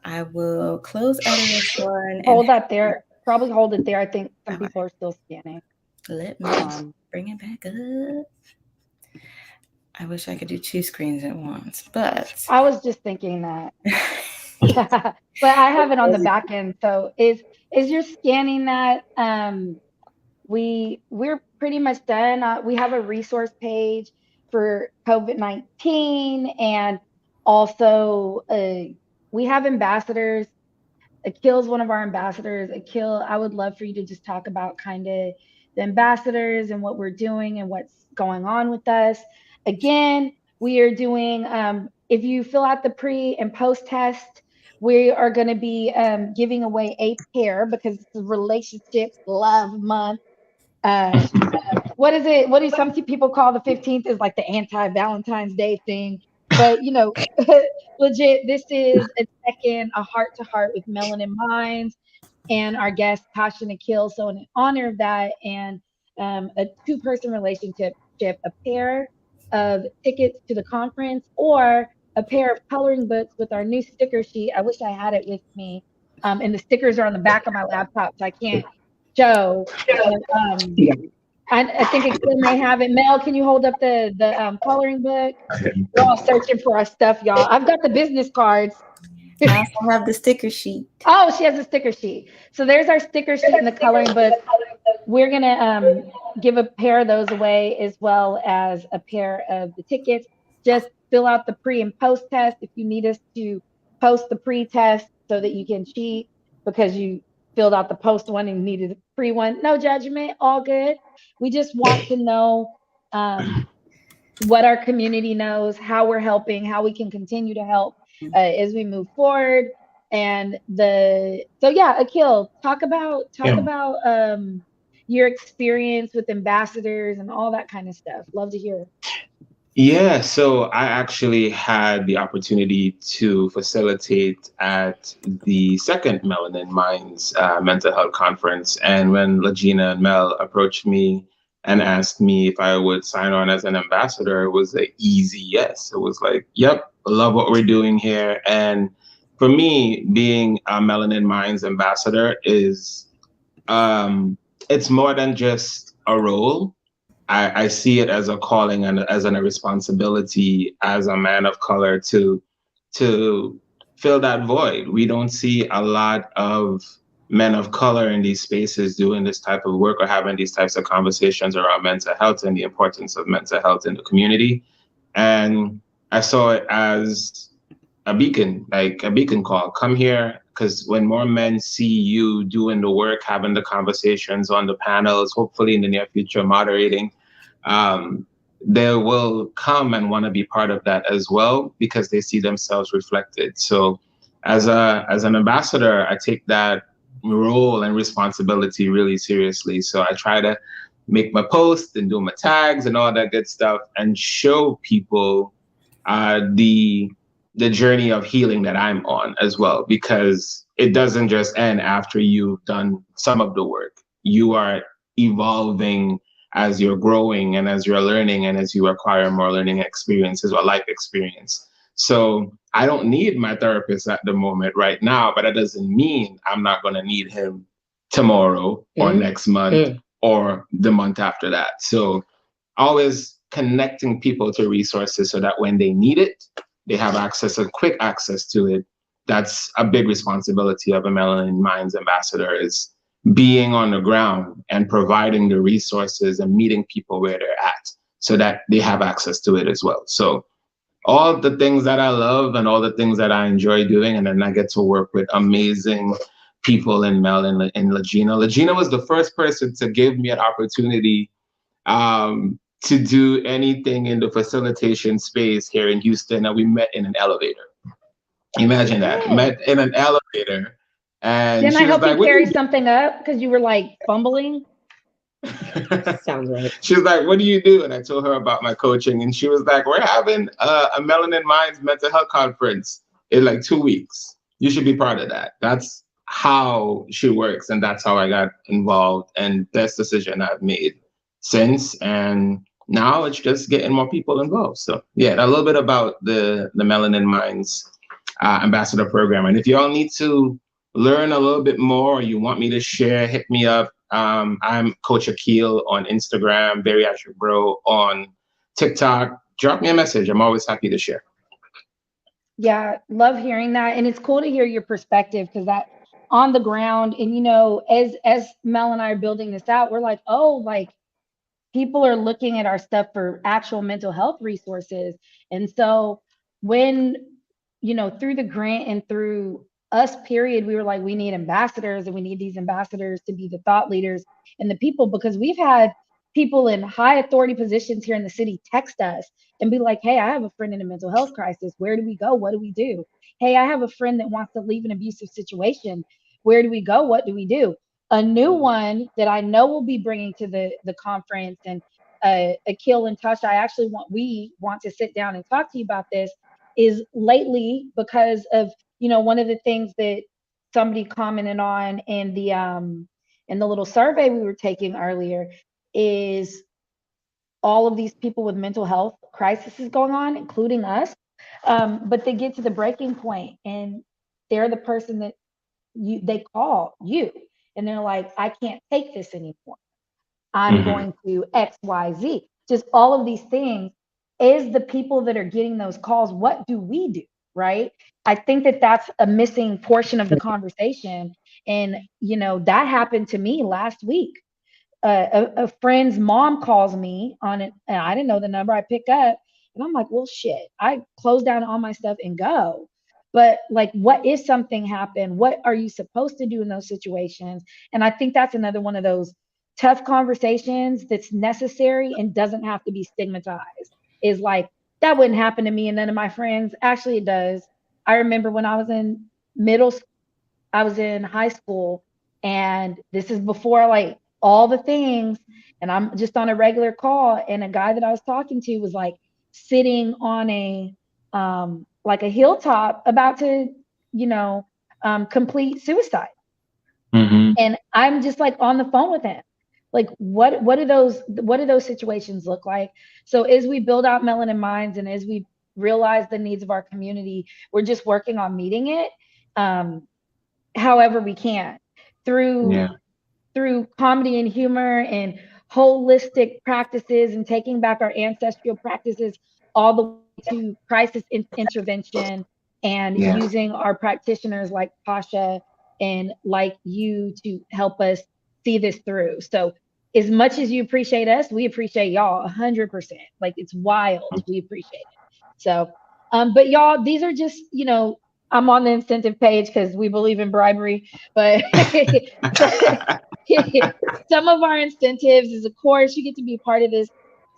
I will close out of this one. Hold up there. Probably hold it there. I think some people are still scanning. Let me bring it back up. I wish I could do 2 screens at once, but I was just thinking that. But I have it on the back end. So is you're scanning that? We're pretty much done. We have a resource page for COVID-19, and also we have ambassadors. Akil's one of our ambassadors. Akil, I would love for you to just talk about kind of the ambassadors and what we're doing and what's going on with us. Again, we are doing, if you fill out the pre and post test, we are going to be giving away a pair because it's a relationship love month. What is it? What do some people call the 15th is like the anti-Valentine's Day thing. But, you know, legit, this is a heart to heart with Melanin Minds and our guest, Tasha Nikhil. So in honor of that and a two-person relationship, a pair of tickets to the conference or a pair of coloring books with our new sticker sheet. I wish I had it with me. And the stickers are on the back of my laptop, so I can't show. But, Yeah. I think Akil may have it. Mel, can you hold up the coloring book? We're all searching for our stuff, y'all. I've got the business cards. I also have the sticker sheet. Oh, she has a sticker sheet. So there's our sticker sheet and the coloring book. We're gonna give a pair of those away as well as a pair of the tickets. Just fill out the pre and post test if you need us to post the pre-test so that you can cheat because you filled out the post one and needed a pre one. No judgment, all good. We just want to know what our community knows, how we're helping, how we can continue to help as we move forward. And Akil, talk about your experience with ambassadors and all that kind of stuff. Love to hear. Yeah, so I actually had the opportunity to facilitate at the second Melanin Minds mental health conference. And when Legina and Mel approached me and asked me if I would sign on as an ambassador, it was an easy yes. It was like, yep, I love what we're doing here. And for me, being a Melanin Minds ambassador is, it's more than just a role. I see it as a calling and as a responsibility as a man of color to fill that void. We don't see a lot of men of color in these spaces doing this type of work or having these types of conversations around mental health and the importance of mental health in the community. And I saw it as a beacon, like a beacon call. Come here, because when more men see you doing the work, having the conversations on the panels, hopefully in the near future, moderating, they will come and want to be part of that as well because they see themselves reflected. So as an ambassador, I take that role and responsibility really seriously. So I try to make my posts and do my tags and all that good stuff and show people the journey of healing that I'm on as well, because it doesn't just end after you've done some of the work. You are evolving as you're growing and as you're learning and as you acquire more learning experiences or life experience. So I don't need my therapist at the moment right now, but that doesn't mean I'm not going to need him tomorrow or next month or the month after that. So always connecting people to resources so that when they need it, they have access and quick access to it. That's a big responsibility of a Melanin Minds ambassador, is being on the ground and providing the resources and meeting people where they're at so that they have access to it as well. So all the things that I love and all the things that I enjoy doing, and then I get to work with amazing people in Mel and Legina. Legina was the first person to give me an opportunity to do anything in the facilitation space here in Houston, and we met in an elevator. Imagine that, met in an elevator. And didn't she I help was like, you carry something up because you were like fumbling? Sounds right. She was like, what do you do? And I told her about my coaching. And she was like, we're having a Melanin Minds mental health conference in like 2 weeks. You should be part of that. That's how she works. And that's how I got involved. And best decision I've made since. And now it's just getting more people involved. So yeah, a little bit about the Melanin Minds ambassador program. And if you all need to learn a little bit more, or you want me to share, hit me up. I'm Coach Akil on Instagram, Bariatric Bro on TikTok. Drop me a message. I'm always happy to share. Yeah, love hearing that. And it's cool to hear your perspective because that on the ground, and as Mel and I are building this out, we're like, oh, like people are looking at our stuff for actual mental health resources. And so when, through the grant and through us, period, we were like, we need ambassadors and we need these ambassadors to be the thought leaders and the people, because we've had people in high authority positions here in the city text us and be like, hey, I have a friend in a mental health crisis. Where do we go? What do we do? Hey, I have a friend that wants to leave an abusive situation. Where do we go? What do we do? A new one that I know will be bringing to the conference, and Akil and Tasha, we want to sit down and talk to you about this, is lately because of one of the things that somebody commented on in the little survey we were taking earlier is all of these people with mental health crises going on, including us, but they get to the breaking point and they're the person that they call you and they're like, I can't take this anymore. I'm going to XYZ. Just all of these things. Is the people that are getting those calls, what do we do? Right. I think that that's a missing portion of the conversation. And, that happened to me last week. A friend's mom calls me on it, and I didn't know the number. I pick up, and I'm like, well, shit. I close down all my stuff and go. But like, what if something happened? What are you supposed to do in those situations? And I think that's another one of those tough conversations that's necessary and doesn't have to be stigmatized. Is like, that wouldn't happen to me and none of my friends. Actually, it does. I remember when I was in middle school, I was in high school, and this is before like all the things, and I'm just on a regular call, and a guy that I was talking to was like sitting on a like a hilltop about to, complete suicide. And I'm just like on the phone with him. Like, what do those situations look like? So as we build out Melanin Minds and as we realize the needs of our community, we're just working on meeting it. However we can, through comedy and humor and holistic practices and taking back our ancestral practices all the way to crisis intervention and using our practitioners like Tasha and like you to help us see this through. So as much as you appreciate us, we appreciate y'all 100%. Like, it's wild. We appreciate it. So, but y'all, these are just, I'm on the incentive page because we believe in bribery, but some of our incentives is, of course, you get to be part of this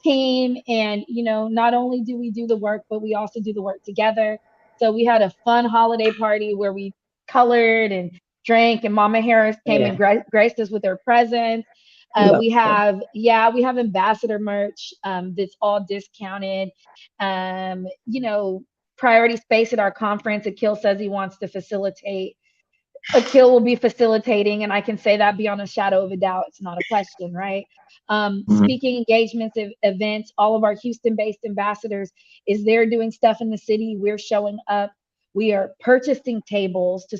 team. And, not only do we do the work, but we also do the work together. So we had a fun holiday party where we colored and drank, and Mama Harris came and graced us with her presence. We have ambassador merch that's all discounted. Priority space at our conference. Akil says he wants to facilitate. Akil will be facilitating, and I can say that beyond a shadow of a doubt. It's not a question, right? Speaking engagements, events, all of our Houston-based ambassadors is there doing stuff in the city. We're showing up. We are purchasing tables to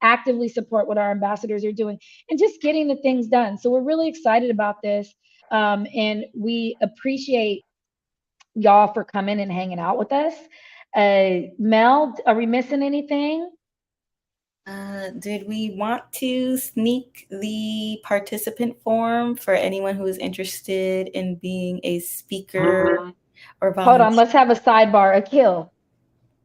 actively support what our ambassadors are doing and just getting the things done. So we're really excited about this. And we appreciate y'all for coming and hanging out with us. Mel, are we missing anything? Did we want to sneak the participant form for anyone who is interested in being a speaker or volunteer? Hold on, let's have a sidebar. Akil,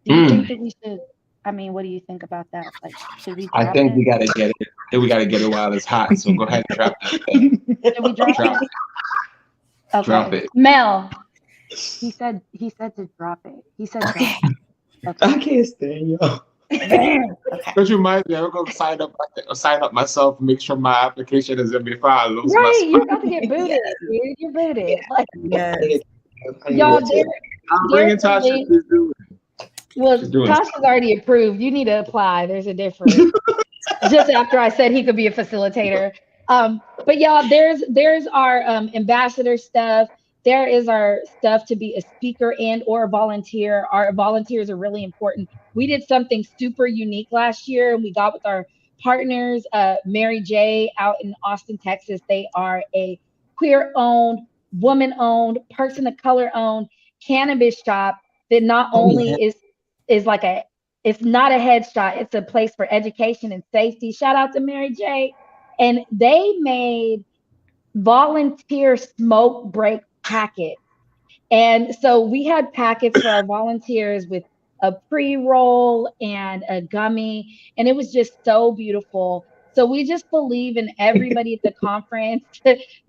do you think that we should? I mean, what do you think about that? Like, should we? I think we gotta get it. We gotta get it while it's hot. So go ahead and drop that thing. Should we drop it? Okay. Drop it. Mel, he said to drop it. He said drop it. Okay. I can't stand y'all. Okay. Don't you mind me? I'm gonna sign up myself, make sure my application is in before I lose my Right, you're spot. about to get booted, dude. You're booted. Like, Yes. y'all, I'm there's bringing a Tasha. link. She's doing. She's Well, doing. Tasha's already approved. You need to apply. There's a difference. Just after I said he could be a facilitator. But y'all, there's our ambassador stuff. There is our stuff to be a speaker and or a volunteer. Our volunteers are really important. We did something super unique last year, and we got with our partners, Mary J. out in Austin, Texas. They are a queer-owned, woman-owned, person of color-owned cannabis shop that not Oh only yeah. is like a it's not a headshot. It's a place for education and safety. Shout out to Mary J. And they made volunteer smoke break packets. And so we had packets for our volunteers with a pre roll and a gummy, and it was just so beautiful. So we just believe in everybody at the conference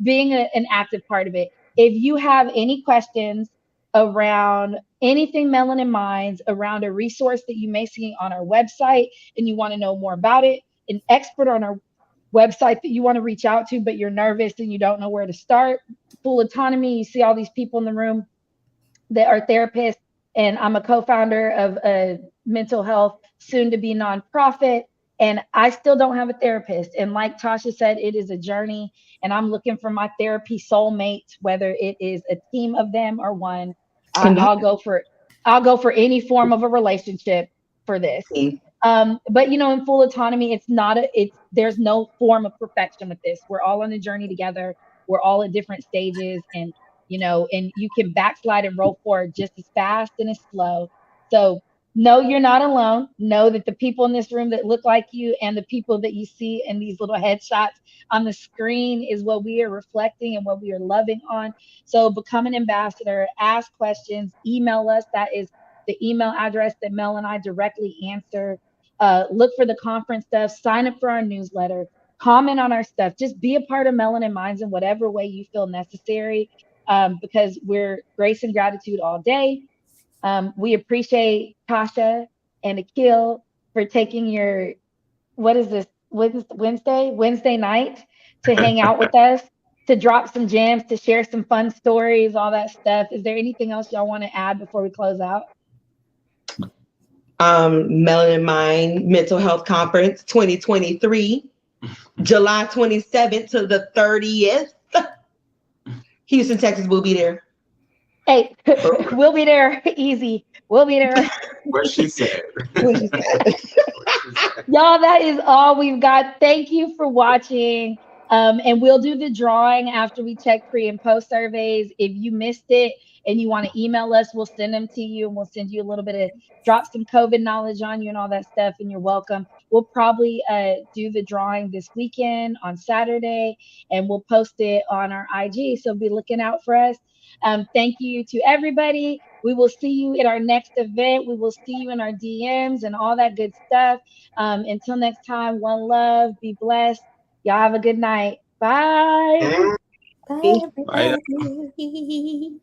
being an active part of it. If you have any questions around anything Melanin Minds, around a resource that you may see on our website and you want to know more about it, an expert on our website that you want to reach out to, but you're nervous and you don't know where to start, full autonomy. You see all these people in the room that are therapists, and I'm a co-founder of a mental health soon to be nonprofit. And I still don't have a therapist. And like Tasha said, it is a journey. And I'm looking for my therapy soulmate, whether it is a team of them or one. Uh, Connect. I'll go for I'll go for any form of a relationship for this. But in full autonomy, it's not a it's there's no form of perfection with this. We're all on a journey together. We're all at different stages, and you can backslide and roll forward just as fast and as slow. So no, you're not alone. Know that the people in this room that look like you and the people that you see in these little headshots on the screen is what we are reflecting and what we are loving on. So become an ambassador, ask questions, email us. That is the email address that Mel and I directly answer. Look for the conference stuff, sign up for our newsletter, comment on our stuff. Just be a part of Melanin Minds in whatever way you feel necessary, because we're grace and gratitude all day. We appreciate Tasha and Akil for taking your, what is this, Wednesday night to hang out with us, to drop some gems, to share some fun stories, all that stuff. Is there anything else y'all want to add before we close out? Melanin Mind Mental Health Conference 2023, July 27th to the 30th. Houston, Texas will be there. Hey, we'll be there. Easy. We'll be there. What she said. What you said. Y'all, that is all we've got. Thank you for watching. And we'll do the drawing after we check pre and post surveys. If you missed it and you want to email us, we'll send them to you, and we'll send you a little bit of drop some COVID knowledge on you and all that stuff. And you're welcome. We'll probably do the drawing this weekend on Saturday, and we'll post it on our IG. So be looking out for us. Thank you to everybody. We will see you at our next event. We will see you in our DMs and all that good stuff. Until next time, one love, be blessed. Y'all have a good night. Bye. Bye, Bye. everybody.